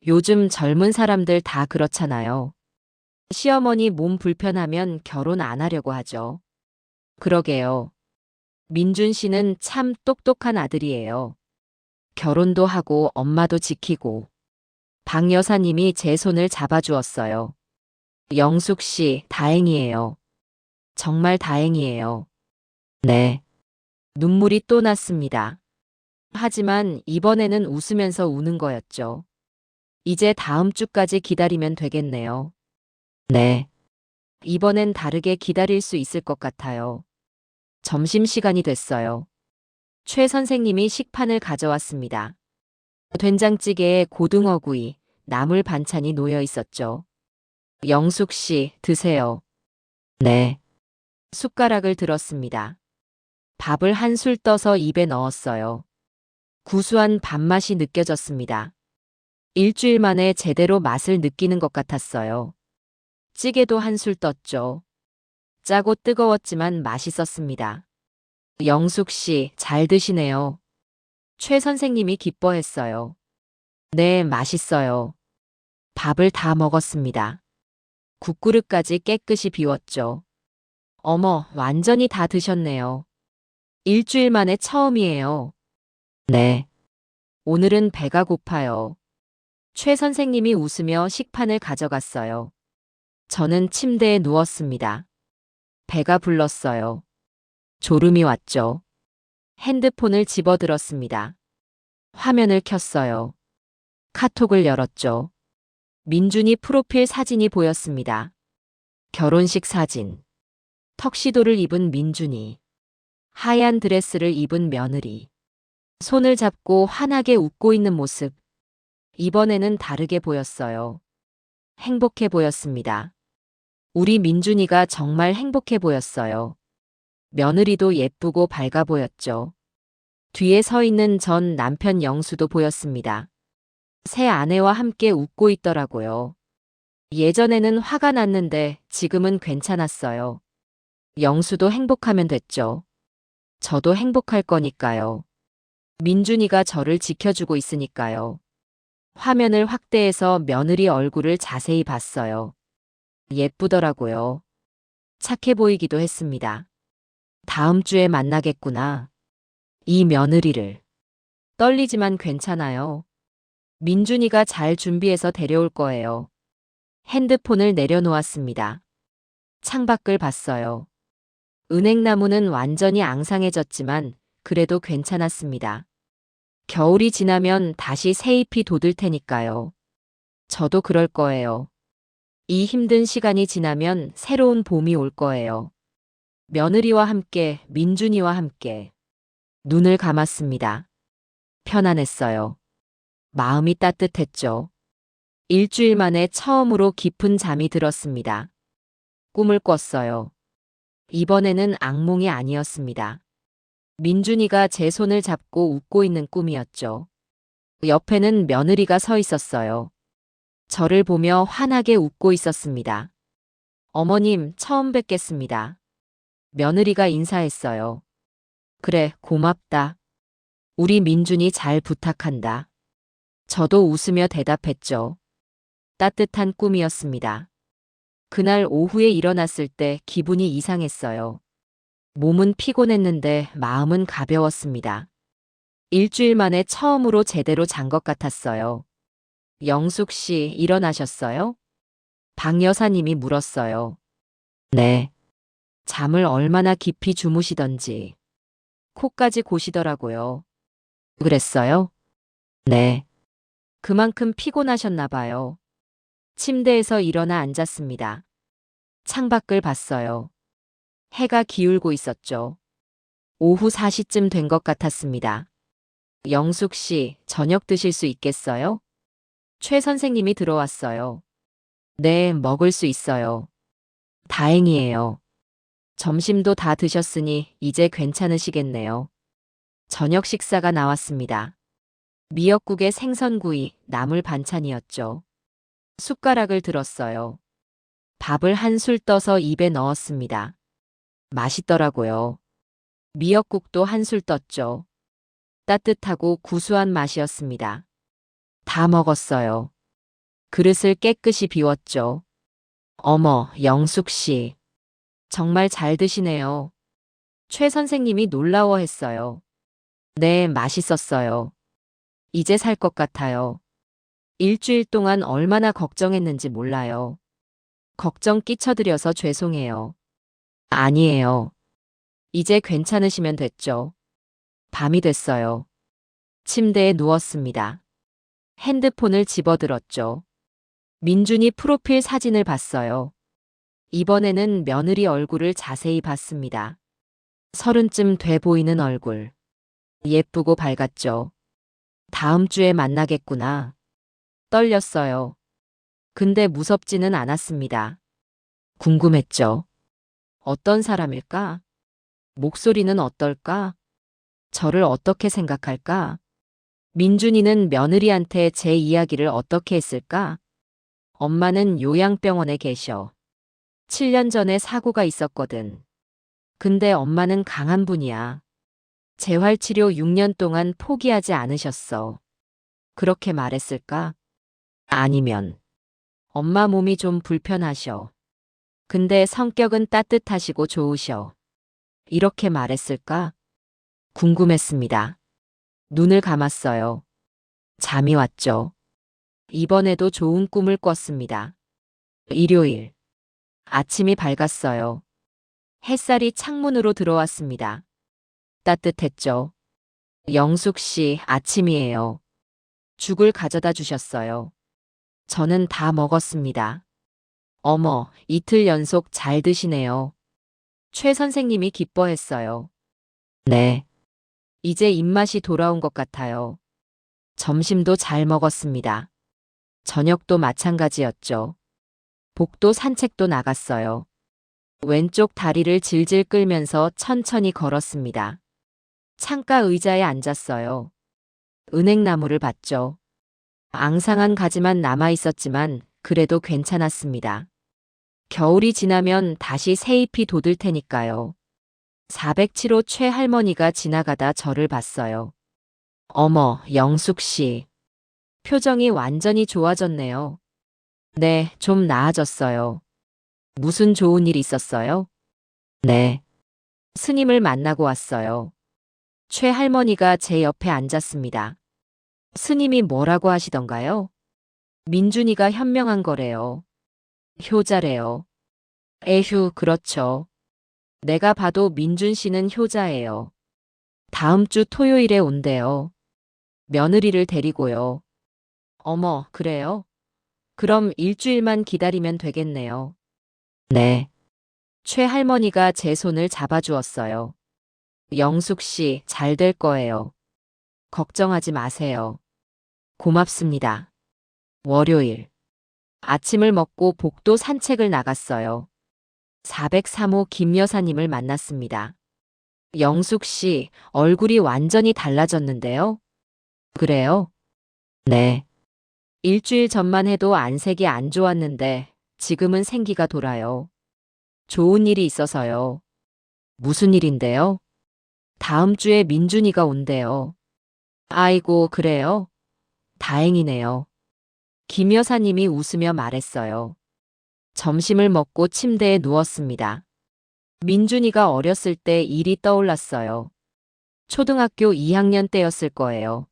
요즘 젊은 사람들 다 그렇잖아요. 시어머니 몸 불편하면 결혼 안 하려고 하죠. 그러게요. 민준 씨는 참 똑똑한 아들이에요. 결혼도 하고 엄마도 지키고. 방 여사님이 제 손을 잡아주었어요. 영숙 씨, 다행이에요. 정말 다행이에요. 네. 눈물이 또 났습니다. 하지만 이번에는 웃으면서 우는 거였죠. 이제 다음 주까지 기다리면 되겠네요. 네. 이번엔 다르게 기다릴 수 있을 것 같아요. 점심시간이 됐어요. 최 선생님이 식판을 가져왔습니다. 된장찌개에 고등어구이, 나물 반찬이 놓여 있었죠. 영숙 씨, 드세요. 네. 숟가락을 들었습니다. 밥을 한 술 떠서 입에 넣었어요. 구수한 밥맛이 느껴졌습니다. 일주일 만에 제대로 맛을 느끼는 것 같았어요. 찌개도 한 술 떴죠. 짜고 뜨거웠지만 맛있었습니다. 영숙 씨, 잘 드시네요. 최 선생님이 기뻐했어요. 네, 맛있어요. 밥을 다 먹었습니다. 국그릇까지 깨끗이 비웠죠. 어머, 완전히 다 드셨네요. 일주일 만에 처음이에요. 네. 오늘은 배가 고파요. 최 선생님이 웃으며 식판을 가져갔어요. 저는 침대에 누웠습니다. 배가 불렀어요. 졸음이 왔죠. 핸드폰을 집어들었습니다. 화면을 켰어요. 카톡을 열었죠. 민준이 프로필 사진이 보였습니다. 결혼식 사진. 턱시도를 입은 민준이. 하얀 드레스를 입은 며느리. 손을 잡고 환하게 웃고 있는 모습. 이번에는 다르게 보였어요. 행복해 보였습니다. 우리 민준이가 정말 행복해 보였어요. 며느리도 예쁘고 밝아 보였죠. 뒤에 서 있는 전 남편 영수도 보였습니다. 새 아내와 함께 웃고 있더라고요. 예전에는 화가 났는데 지금은 괜찮았어요. 영수도 행복하면 됐죠. 저도 행복할 거니까요. 민준이가 저를 지켜주고 있으니까요. 화면을 확대해서 며느리 얼굴을 자세히 봤어요. 예쁘더라고요. 착해 보이기도 했습니다. 다음 주에 만나겠구나. 이 며느리를. 떨리지만 괜찮아요. 민준이가 잘 준비해서 데려올 거예요. 핸드폰을 내려놓았습니다. 창밖을 봤어요. 은행나무는 완전히 앙상해졌지만 그래도 괜찮았습니다. 겨울이 지나면 다시 새잎이 돋을 테니까요. 저도 그럴 거예요. 이 힘든 시간이 지나면 새로운 봄이 올 거예요. 며느리와 함께, 민준이와 함께. 눈을 감았습니다. 편안했어요. 마음이 따뜻했죠. 일주일 만에 처음으로 깊은 잠이 들었습니다. 꿈을 꿨어요. 이번에는 악몽이 아니었습니다. 민준이가 제 손을 잡고 웃고 있는 꿈이었죠. 옆에는 며느리가 서 있었어요. 저를 보며 환하게 웃고 있었습니다. 어머님, 처음 뵙겠습니다. 며느리가 인사했어요. 그래, 고맙다. 우리 민준이 잘 부탁한다. 저도 웃으며 대답했죠. 따뜻한 꿈이었습니다. 그날 오후에 일어났을 때 기분이 이상했어요. 몸은 피곤했는데 마음은 가벼웠습니다. 일주일 만에 처음으로 제대로 잔 것 같았어요. 영숙 씨, 일어나셨어요? 박 여사님이 물었어요. 네. 잠을 얼마나 깊이 주무시던지. 코까지 고시더라고요. 그랬어요? 네. 그만큼 피곤하셨나 봐요. 침대에서 일어나 앉았습니다. 창밖을 봤어요. 해가 기울고 있었죠. 오후 4시쯤 된 것 같았습니다. 영숙 씨, 저녁 드실 수 있겠어요? 최 선생님이 들어왔어요. 네, 먹을 수 있어요. 다행이에요. 점심도 다 드셨으니 이제 괜찮으시겠네요. 저녁 식사가 나왔습니다. 미역국에 생선구이, 나물 반찬이었죠. 숟가락을 들었어요. 밥을 한 술 떠서 입에 넣었습니다. 맛있더라고요. 미역국도 한 술 떴죠. 따뜻하고 구수한 맛이었습니다. 다 먹었어요. 그릇을 깨끗이 비웠죠. 어머, 영숙 씨. 정말 잘 드시네요. 최 선생님이 놀라워했어요. 네, 맛있었어요. 이제 살 것 같아요. 일주일 동안 얼마나 걱정했는지 몰라요. 걱정 끼쳐드려서 죄송해요. 아니에요. 이제 괜찮으시면 됐죠. 밤이 됐어요. 침대에 누웠습니다. 핸드폰을 집어들었죠. 민준이 프로필 사진을 봤어요. 이번에는 며느리 얼굴을 자세히 봤습니다. 30쯤 돼 보이는 얼굴. 예쁘고 밝았죠. 다음 주에 만나겠구나. 떨렸어요. 근데 무섭지는 않았습니다. 궁금했죠. 어떤 사람일까? 목소리는 어떨까? 저를 어떻게 생각할까? 민준이는 며느리한테 제 이야기를 어떻게 했을까? 엄마는 요양병원에 계셔. 7년 전에 사고가 있었거든. 근데 엄마는 강한 분이야. 재활치료 6년 동안 포기하지 않으셨어. 그렇게 말했을까? 아니면 엄마 몸이 좀 불편하셔. 근데 성격은 따뜻하시고 좋으셔. 이렇게 말했을까? 궁금했습니다. 눈을 감았어요. 잠이 왔죠. 이번에도 좋은 꿈을 꿨습니다. 일요일. 아침이 밝았어요. 햇살이 창문으로 들어왔습니다. 따뜻했죠. 영숙 씨, 아침이에요. 죽을 가져다 주셨어요. 저는 다 먹었습니다. 어머, 이틀 연속 잘 드시네요. 최 선생님이 기뻐했어요. 네. 이제 입맛이 돌아온 것 같아요. 점심도 잘 먹었습니다. 저녁도 마찬가지였죠. 복도 산책도 나갔어요. 왼쪽 다리를 질질 끌면서 천천히 걸었습니다. 창가 의자에 앉았어요. 은행나무를 봤죠. 앙상한 가지만 남아 있었지만 그래도 괜찮았습니다. 겨울이 지나면 다시 새잎이 돋을 테니까요. 407호 최 할머니가 지나가다 저를 봤어요. 어머, 영숙 씨. 표정이 완전히 좋아졌네요. 네, 좀 나아졌어요. 무슨 좋은 일 있었어요? 네. 스님을 만나고 왔어요. 최 할머니가 제 옆에 앉았습니다. 스님이 뭐라고 하시던가요? 민준이가 현명한 거래요. 효자래요. 에휴, 그렇죠. 내가 봐도 민준 씨는 효자예요. 다음 주 토요일에 온대요. 며느리를 데리고요. 어머, 그래요? 그럼 일주일만 기다리면 되겠네요. 네. 최 할머니가 제 손을 잡아주었어요. 영숙 씨, 잘 될 거예요. 걱정하지 마세요. 고맙습니다. 월요일. 아침을 먹고 복도 산책을 나갔어요. 403호 김 여사님을 만났습니다. 영숙 씨, 얼굴이 완전히 달라졌는데요? 그래요? 네. 일주일 전만 해도 안색이 안 좋았는데 지금은 생기가 돌아요. 좋은 일이 있어서요. 무슨 일인데요? 다음 주에 민준이가 온대요. 아이고, 그래요? 다행이네요. 김 여사님이 웃으며 말했어요. 점심을 먹고 침대에 누웠습니다. 민준이가 어렸을 때 일이 떠올랐어요. 초등학교 2학년 때였을 거예요.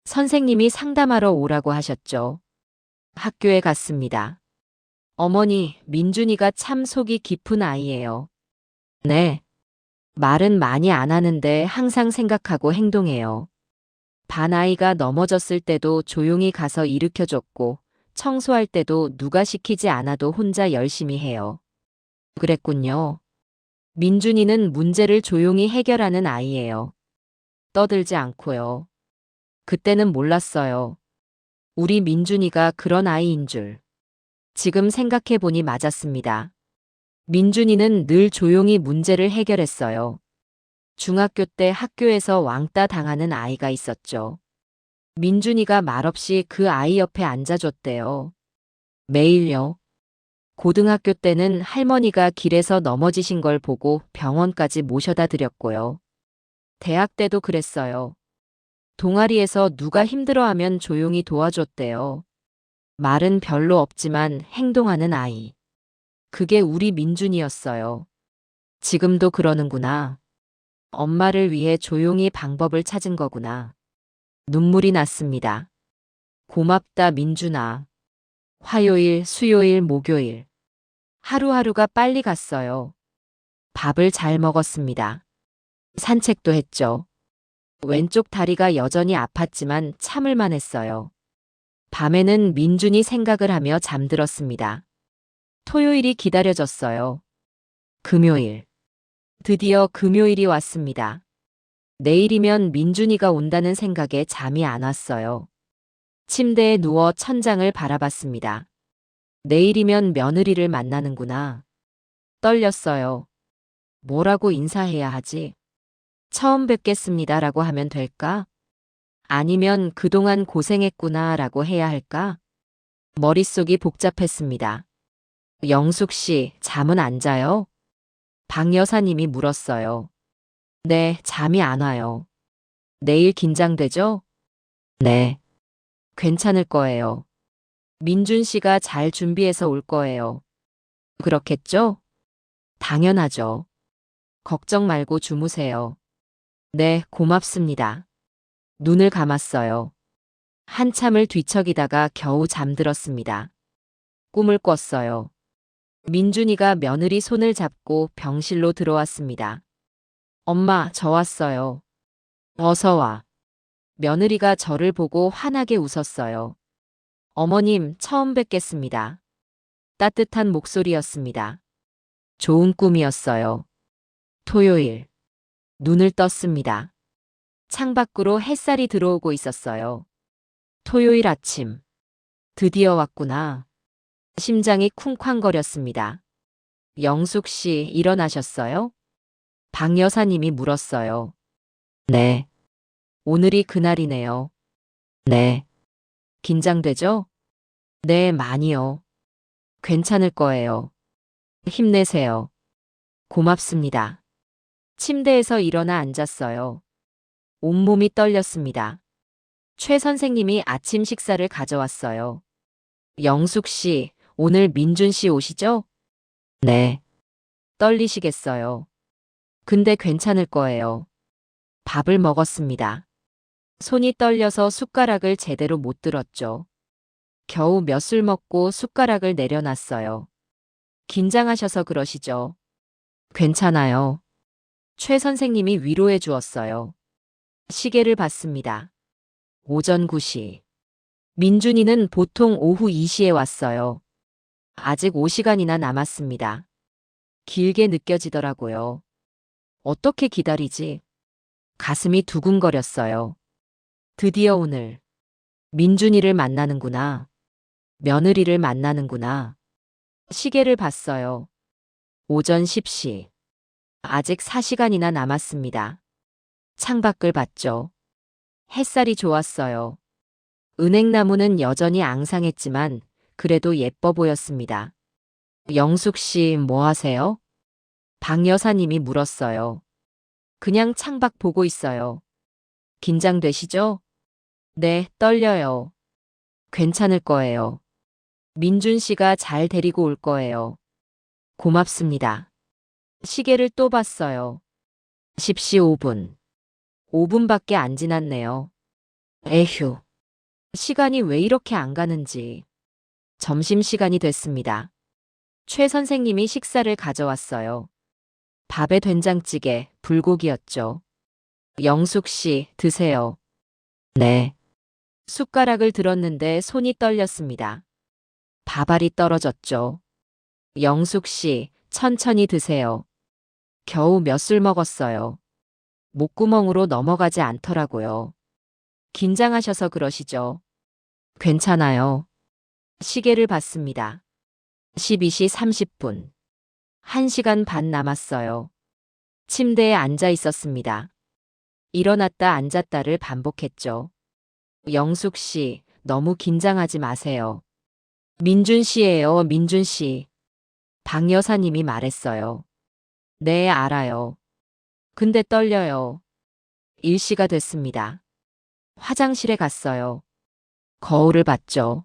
선생님이 상담하러 오라고 하셨죠. 학교에 갔습니다. 어머니, 민준이가 참 속이 깊은 아이예요. 네. 말은 많이 안 하는데 항상 생각하고 행동해요. 반 아이가 넘어졌을 때도 조용히 가서 일으켜줬고, 청소할 때도 누가 시키지 않아도 혼자 열심히 해요. 그랬군요. 민준이는 문제를 조용히 해결하는 아이예요. 떠들지 않고요. 그때는 몰랐어요. 우리 민준이가 그런 아이인 줄. 지금 생각해보니 맞았습니다. 민준이는 늘 조용히 문제를 해결했어요. 중학교 때 학교에서 왕따 당하는 아이가 있었죠. 민준이가 말없이 그 아이 옆에 앉아줬대요. 매일요. 고등학교 때는 할머니가 길에서 넘어지신 걸 보고 병원까지 모셔다 드렸고요. 대학 때도 그랬어요. 동아리에서 누가 힘들어하면 조용히 도와줬대요. 말은 별로 없지만 행동하는 아이. 그게 우리 민준이었어요. 지금도 그러는구나. 엄마를 위해 조용히 방법을 찾은 거구나. 눈물이 났습니다. 고맙다, 민준아. 화요일, 수요일, 목요일. 하루하루가 빨리 갔어요. 밥을 잘 먹었습니다. 산책도 했죠. 왼쪽 다리가 여전히 아팠지만 참을만 했어요. 밤에는 민준이 생각을 하며 잠들었습니다. 토요일이 기다려졌어요. 금요일. 드디어 금요일이 왔습니다. 내일이면 민준이가 온다는 생각에 잠이 안 왔어요. 침대에 누워 천장을 바라봤습니다. 내일이면 며느리를 만나는구나. 떨렸어요. 뭐라고 인사해야 하지? 처음 뵙겠습니다라고 하면 될까? 아니면 그동안 고생했구나 라고 해야 할까? 머릿속이 복잡했습니다. 영숙 씨, 잠은 안 자요? 박 여사님이 물었어요. 네, 잠이 안 와요. 내일 긴장되죠? 네, 괜찮을 거예요. 민준 씨가 잘 준비해서 올 거예요. 그렇겠죠? 당연하죠. 걱정 말고 주무세요. 네, 고맙습니다. 눈을 감았어요. 한참을 뒤척이다가 겨우 잠들었습니다. 꿈을 꿨어요. 민준이가 며느리 손을 잡고 병실로 들어왔습니다. 엄마, 저 왔어요. 어서 와. 며느리가 저를 보고 환하게 웃었어요. 어머님, 처음 뵙겠습니다. 따뜻한 목소리였습니다. 좋은 꿈이었어요. 토요일. 눈을 떴습니다. 창밖으로 햇살이 들어오고 있었어요. 토요일 아침. 드디어 왔구나. 심장이 쿵쾅거렸습니다. 영숙 씨, 일어나셨어요? 박 여사님이 물었어요. 네. 오늘이 그날이네요. 네. 긴장되죠? 네, 많이요. 괜찮을 거예요. 힘내세요. 고맙습니다. 침대에서 일어나 앉았어요. 온몸이 떨렸습니다. 최 선생님이 아침 식사를 가져왔어요. 영숙 씨, 오늘 민준 씨 오시죠? 네. 떨리시겠어요. 근데 괜찮을 거예요. 밥을 먹었습니다. 손이 떨려서 숟가락을 제대로 못 들었죠. 겨우 몇 술 먹고 숟가락을 내려놨어요. 긴장하셔서 그러시죠. 괜찮아요. 최 선생님이 위로해 주었어요. 시계를 봤습니다. 오전 9시. 민준이는 보통 오후 2시에 왔어요. 아직 5시간이나 남았습니다. 길게 느껴지더라고요. 어떻게 기다리지? 가슴이 두근거렸어요. 드디어 오늘 민준이를 만나는구나. 며느리를 만나는구나. 시계를 봤어요. 오전 10시. 아직 4시간이나 남았습니다. 창밖을 봤죠. 햇살이 좋았어요. 은행나무는 여전히 앙상했지만 그래도 예뻐 보였습니다. 영숙 씨, 뭐 하세요? 박 여사님이 물었어요. 그냥 창밖 보고 있어요. 긴장되시죠? 네, 떨려요. 괜찮을 거예요. 민준 씨가 잘 데리고 올 거예요. 고맙습니다. 시계를 또 봤어요. 10시 5분. 5분밖에 안 지났네요. 에휴. 시간이 왜 이렇게 안 가는지. 점심시간이 됐습니다. 최 선생님이 식사를 가져왔어요. 밥에 된장찌개, 불고기였죠. 영숙 씨, 드세요. 네. 숟가락을 들었는데 손이 떨렸습니다. 밥알이 떨어졌죠. 영숙 씨, 천천히 드세요. 겨우 몇 술 먹었어요. 목구멍으로 넘어가지 않더라고요. 긴장하셔서 그러시죠. 괜찮아요. 시계를 봤습니다. 12시 30분. 1시간 반 남았어요. 침대에 앉아 있었습니다. 일어났다 앉았다를 반복했죠. 영숙 씨, 너무 긴장하지 마세요. 민준 씨예요, 민준 씨. 박 여사님이 말했어요. 네, 알아요. 근데 떨려요. 일시가 됐습니다. 화장실에 갔어요. 거울을 봤죠.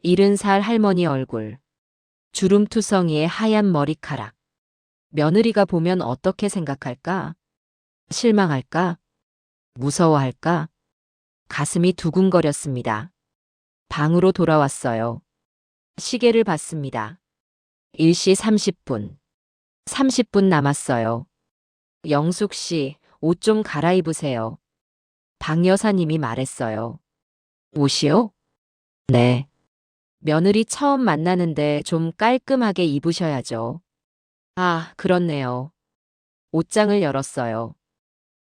70살 할머니 얼굴. 주름투성이의 하얀 머리카락. 며느리가 보면 어떻게 생각할까? 실망할까? 무서워할까? 가슴이 두근거렸습니다. 방으로 돌아왔어요. 시계를 봤습니다. 1시 30분. 30분 남았어요. 영숙 씨, 옷 좀 갈아입으세요. 박 여사님이 말했어요. 옷이요? 네. 며느리 처음 만나는데 좀 깔끔하게 입으셔야죠. 아, 그렇네요. 옷장을 열었어요.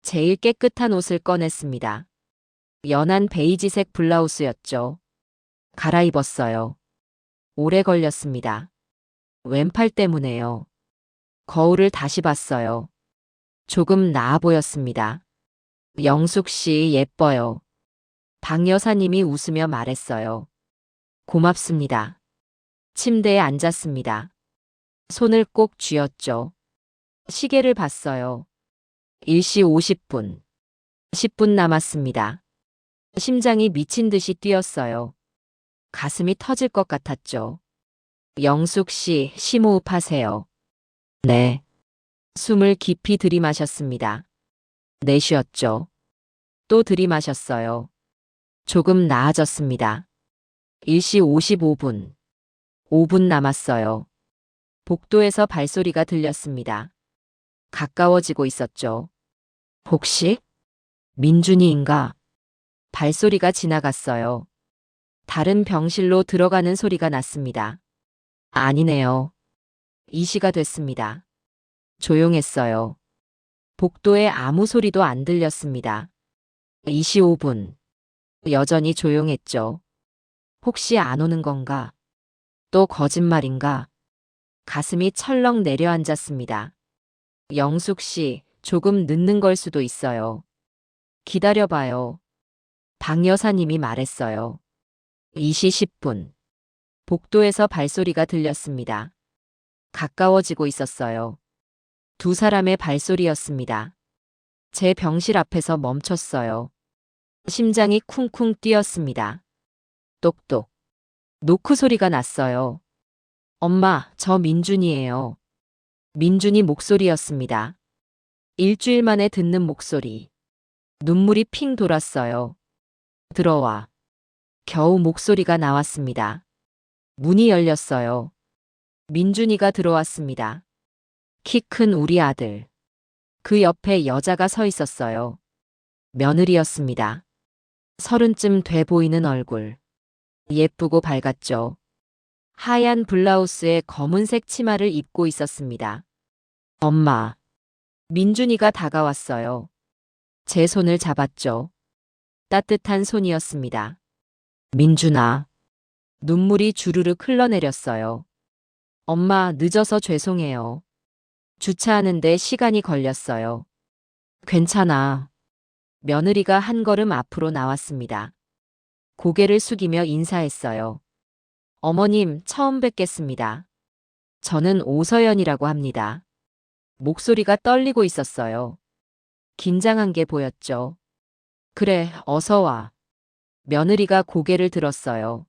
제일 깨끗한 옷을 꺼냈습니다. 연한 베이지색 블라우스였죠. 갈아입었어요. 오래 걸렸습니다. 왼팔 때문에요. 거울을 다시 봤어요. 조금 나아 보였습니다. 영숙 씨, 예뻐요. 박 여사님이 웃으며 말했어요. 고맙습니다. 침대에 앉았습니다. 손을 꼭 쥐었죠. 시계를 봤어요. 1시 50분. 10분 남았습니다. 심장이 미친 듯이 뛰었어요. 가슴이 터질 것 같았죠. 영숙 씨, 심호흡하세요. 네. 숨을 깊이 들이마셨습니다. 내쉬었죠. 또 들이마셨어요. 조금 나아졌습니다. 1시 55분. 5분 남았어요. 복도에서 발소리가 들렸습니다. 가까워지고 있었죠. 혹시? 민준이인가? 발소리가 지나갔어요. 다른 병실로 들어가는 소리가 났습니다. 아니네요. 2시가 됐습니다. 조용했어요. 복도에 아무 소리도 안 들렸습니다. 2시 5분. 여전히 조용했죠. 혹시 안 오는 건가? 또 거짓말인가? 가슴이 철렁 내려앉았습니다. 영숙 씨, 조금 늦는 걸 수도 있어요. 기다려봐요. 박 여사님이 말했어요. 2시 10분. 복도에서 발소리가 들렸습니다. 가까워지고 있었어요. 두 사람의 발소리였습니다. 제 병실 앞에서 멈췄어요. 심장이 쿵쿵 뛰었습니다. 똑똑. 노크 소리가 났어요. 엄마, 저 민준이에요. 민준이 목소리였습니다. 일주일 만에 듣는 목소리. 눈물이 핑 돌았어요. 들어와. 겨우 목소리가 나왔습니다. 문이 열렸어요. 민준이가 들어왔습니다. 키 큰 우리 아들. 그 옆에 여자가 서 있었어요. 며느리였습니다. 30쯤 돼 보이는 얼굴. 예쁘고 밝았죠. 하얀 블라우스에 검은색 치마를 입고 있었습니다. 엄마. 민준이가 다가왔어요. 제 손을 잡았죠. 따뜻한 손이었습니다. 민준아. 눈물이 주르륵 흘러내렸어요. 엄마, 늦어서 죄송해요. 주차하는데 시간이 걸렸어요. 괜찮아. 며느리가 한 걸음 앞으로 나왔습니다. 고개를 숙이며 인사했어요. 어머님, 처음 뵙겠습니다. 저는 오서연이라고 합니다. 목소리가 떨리고 있었어요. 긴장한 게 보였죠. 그래, 어서 와. 며느리가 고개를 들었어요.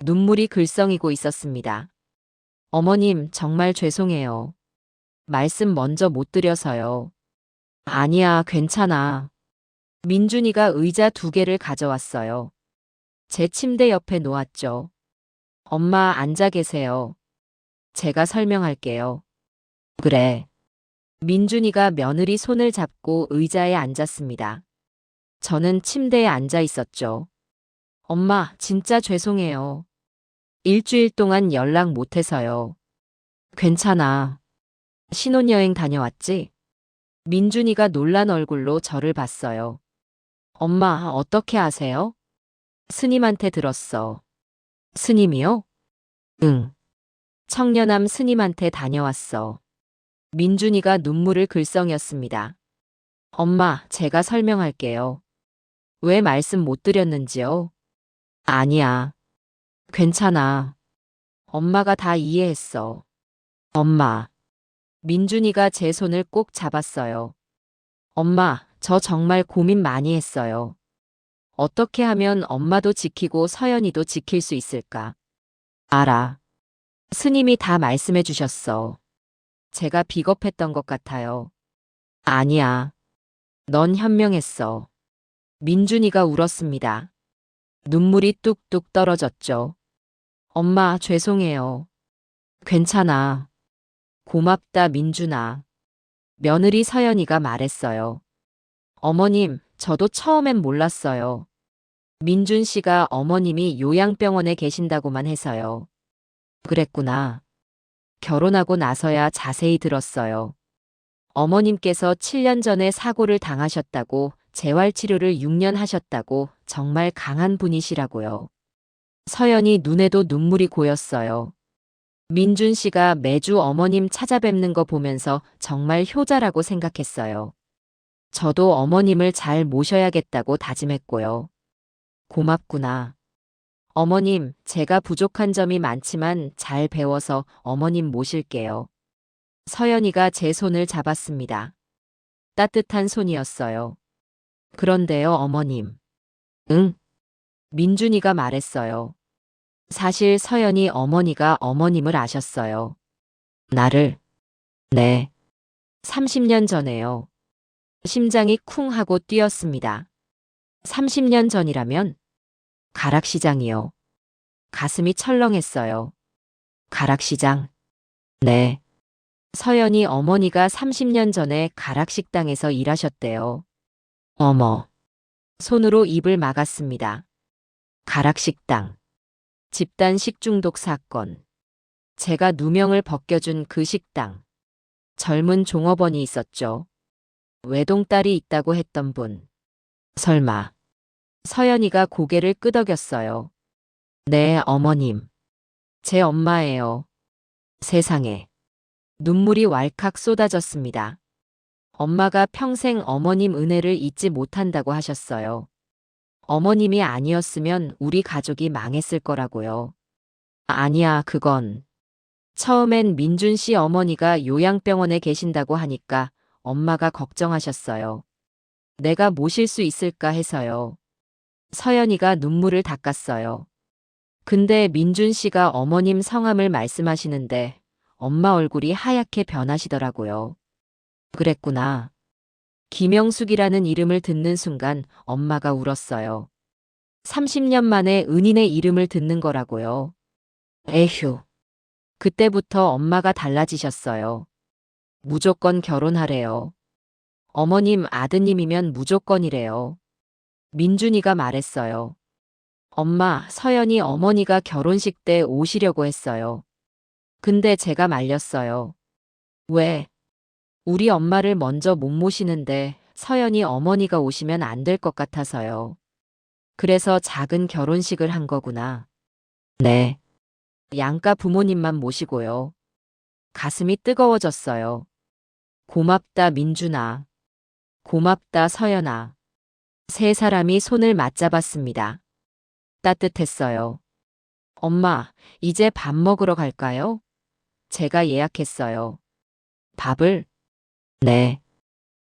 눈물이 글썽이고 있었습니다. 어머님, 정말 죄송해요. 말씀 먼저 못 드려서요. 아니야, 괜찮아. 민준이가 의자 2개를 가져왔어요. 제 침대 옆에 놓았죠. 엄마, 앉아 계세요. 제가 설명할게요. 그래. 민준이가 며느리 손을 잡고 의자에 앉았습니다. 저는 침대에 앉아 있었죠. 엄마, 진짜 죄송해요. 일주일 동안 연락 못해서요. 괜찮아. 신혼여행 다녀왔지? 민준이가 놀란 얼굴로 저를 봤어요. 엄마, 어떻게 아세요? 스님한테 들었어. 스님이요? 응. 청년함 스님한테 다녀왔어. 민준이가 눈물을 글썽였습니다. 엄마, 제가 설명할게요. 왜 말씀 못 드렸는지요? 아니야. 괜찮아. 엄마가 다 이해했어. 엄마. 민준이가 제 손을 꼭 잡았어요. 엄마, 저 정말 고민 많이 했어요. 어떻게 하면 엄마도 지키고 서연이도 지킬 수 있을까? 알아. 스님이 다 말씀해 주셨어. 제가 비겁했던 것 같아요. 아니야. 넌 현명했어. 민준이가 울었습니다. 눈물이 뚝뚝 떨어졌죠. 엄마, 죄송해요. 괜찮아. 고맙다, 민준아. 며느리 서연이가 말했어요. 어머님, 저도 처음엔 몰랐어요. 민준 씨가 어머님이 요양병원에 계신다고만 해서요. 그랬구나. 결혼하고 나서야 자세히 들었어요. 어머님께서 7년 전에 사고를 당하셨다고, 재활치료를 6년 하셨다고, 정말 강한 분이시라고요. 서연이 눈에도 눈물이 고였어요. 민준 씨가 매주 어머님 찾아뵙는 거 보면서 정말 효자라고 생각했어요. 저도 어머님을 잘 모셔야겠다고 다짐했고요. 고맙구나. 어머님, 제가 부족한 점이 많지만 잘 배워서 어머님 모실게요. 서연이가 제 손을 잡았습니다. 따뜻한 손이었어요. 그런데요, 어머님. 응? 민준이가 말했어요. 사실 서연이 어머니가 어머님을 아셨어요. 나를. 네. 30년 전에요. 심장이 쿵 하고 뛰었습니다. 30년 전이라면 가락시장이요. 가슴이 철렁했어요. 가락시장. 네. 서연이 어머니가 30년 전에 가락식당에서 일하셨대요. 어머. 손으로 입을 막았습니다. 가락식당. 집단 식중독 사건. 제가 누명을 벗겨준 그 식당. 젊은 종업원이 있었죠. 외동딸이 있다고 했던 분. 설마. 서연이가 고개를 끄덕였어요. 네, 어머님. 제 엄마예요. 세상에. 눈물이 왈칵 쏟아졌습니다. 엄마가 평생 어머님 은혜를 잊지 못한다고 하셨어요. 어머님이 아니었으면 우리 가족이 망했을 거라고요. 아니야, 그건. 처음엔 민준 씨 어머니가 요양병원에 계신다고 하니까 엄마가 걱정하셨어요. 내가 모실 수 있을까 해서요. 서연이가 눈물을 닦았어요. 근데 민준 씨가 어머님 성함을 말씀하시는데 엄마 얼굴이 하얗게 변하시더라고요. 그랬구나. 김영숙이라는 이름을 듣는 순간 엄마가 울었어요. 30년 만에 은인의 이름을 듣는 거라고요. 에휴. 그때부터 엄마가 달라지셨어요. 무조건 결혼하래요. 어머님 아드님이면 무조건이래요. 민준이가 말했어요. 엄마, 서연이 어머니가 결혼식 때 오시려고 했어요. 근데 제가 말렸어요. 왜? 우리 엄마를 먼저 못 모시는데 서연이 어머니가 오시면 안 될 것 같아서요. 그래서 작은 결혼식을 한 거구나. 네. 양가 부모님만 모시고요. 가슴이 뜨거워졌어요. 고맙다, 민준아. 고맙다, 서연아. 세 사람이 손을 맞잡았습니다. 따뜻했어요. 엄마, 이제 밥 먹으러 갈까요? 제가 예약했어요. 밥을? 네.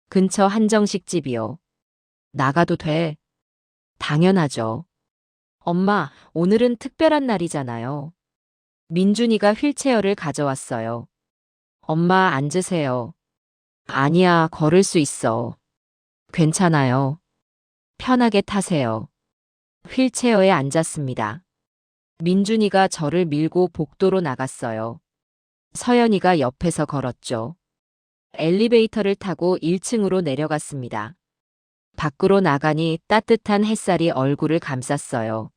근처 한정식 집이요. 나가도 돼? 당연하죠. 엄마, 오늘은 특별한 날이잖아요. 민준이가 휠체어를 가져왔어요. 엄마, 앉으세요. 아니야, 걸을 수 있어. 괜찮아요. 편하게 타세요. 휠체어에 앉았습니다. 민준이가 저를 밀고 복도로 나갔어요. 서연이가 옆에서 걸었죠. 엘리베이터를 타고 1층으로 내려갔습니다. 밖으로 나가니 따뜻한 햇살이 얼굴을 감쌌어요.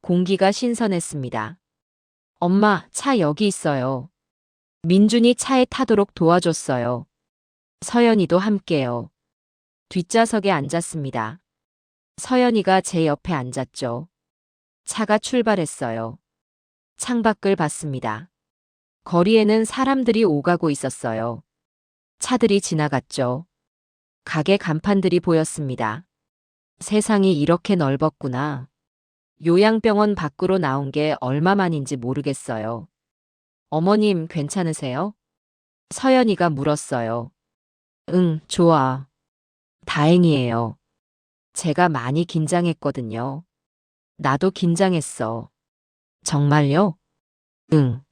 공기가 신선했습니다. 엄마, 차 여기 있어요. 민준이 차에 타도록 도와줬어요. 서연이도 함께요. 뒷좌석에 앉았습니다. 서연이가 제 옆에 앉았죠. 차가 출발했어요. 창밖을 봤습니다. 거리에는 사람들이 오가고 있었어요. 차들이 지나갔죠. 가게 간판들이 보였습니다. 세상이 이렇게 넓었구나. 요양병원 밖으로 나온 게 얼마만인지 모르겠어요. 어머님, 괜찮으세요? 서연이가 물었어요. 응, 좋아. 다행이에요. 제가 많이 긴장했거든요. 나도 긴장했어. 정말요? 응.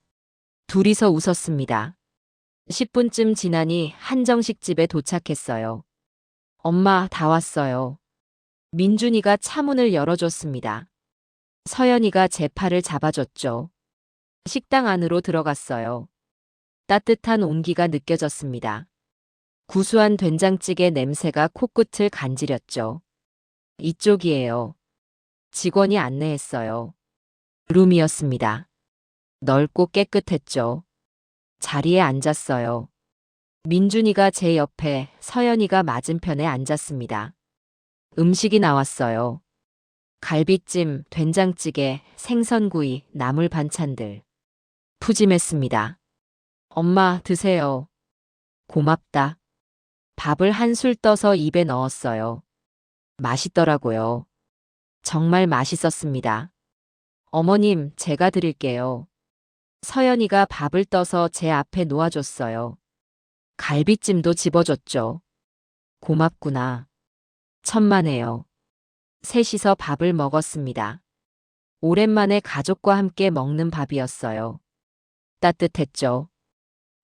둘이서 웃었습니다. 10분쯤 지나니 한정식 집에 도착했어요. 엄마, 다 왔어요. 민준이가 차문을 열어줬습니다. 서연이가 제 팔을 잡아줬죠. 식당 안으로 들어갔어요. 따뜻한 온기가 느껴졌습니다. 구수한 된장찌개 냄새가 코끝을 간지렸죠. 이쪽이에요. 직원이 안내했어요. 룸이었습니다. 넓고 깨끗했죠. 자리에 앉았어요. 민준이가 제 옆에, 서연이가 맞은편에 앉았습니다. 음식이 나왔어요. 갈비찜, 된장찌개, 생선구이, 나물 반찬들. 푸짐했습니다. 엄마, 드세요. 고맙다. 밥을 한 술 떠서 입에 넣었어요. 맛있더라고요. 정말 맛있었습니다. 어머님, 제가 드릴게요. 서연이가 밥을 떠서 제 앞에 놓아줬어요. 갈비찜도 집어줬죠. 고맙구나. 천만에요. 셋이서 밥을 먹었습니다. 오랜만에 가족과 함께 먹는 밥이었어요. 따뜻했죠.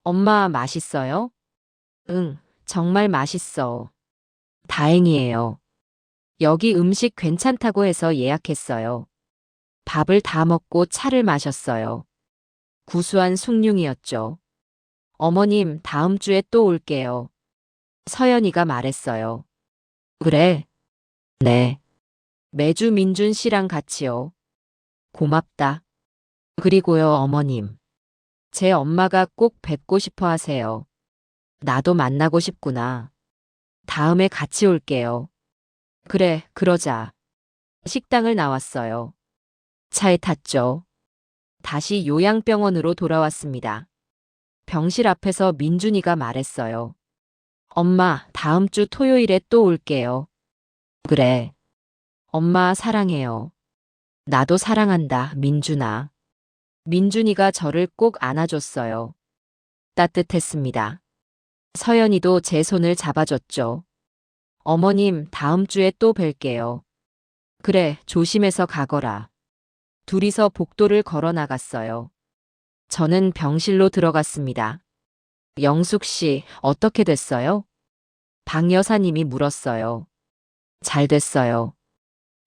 엄마 맛있어요? 응, 정말 맛있어. 다행이에요. 여기 음식 괜찮다고 해서 예약했어요. 밥을 다 먹고 차를 마셨어요. 구수한 숭늉이었죠. 어머님, 다음 주에 또 올게요. 서연이가 말했어요. 그래. 네. 매주 민준 씨랑 같이요. 고맙다. 그리고요, 어머님. 제 엄마가 꼭 뵙고 싶어 하세요. 나도 만나고 싶구나. 다음에 같이 올게요. 그래, 그러자. 식당을 나왔어요. 차에 탔죠. 다시 요양병원으로 돌아왔습니다. 병실 앞에서 민준이가 말했어요. 엄마, 다음 주 토요일에 또 올게요. 그래. 엄마 사랑해요. 나도 사랑한다, 민준아. 민준이가 저를 꼭 안아줬어요. 따뜻했습니다. 서연이도 제 손을 잡아줬죠. 어머님, 다음 주에 또 뵐게요. 그래, 조심해서 가거라. 둘이서 복도를 걸어 나갔어요. 저는 병실로 들어갔습니다. 영숙 씨, 어떻게 됐어요? 박 여사님이 물었어요. 잘 됐어요.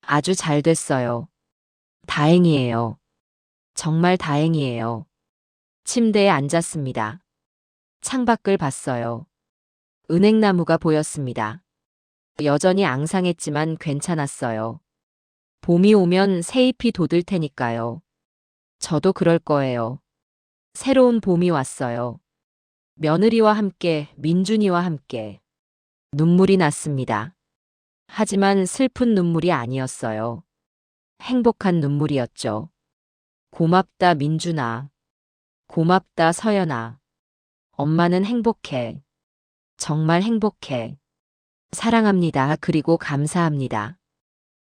아주 잘 됐어요. 다행이에요. 정말 다행이에요. 침대에 앉았습니다. 창밖을 봤어요. 은행나무가 보였습니다. 여전히 앙상했지만 괜찮았어요. 봄이 오면 새잎이 돋을 테니까요. 저도 그럴 거예요. 새로운 봄이 왔어요. 며느리와 함께, 민준이와 함께. 눈물이 났습니다. 하지만 슬픈 눈물이 아니었어요. 행복한 눈물이었죠. 고맙다, 민준아. 고맙다, 서연아. 엄마는 행복해. 정말 행복해. 사랑합니다. 그리고 감사합니다.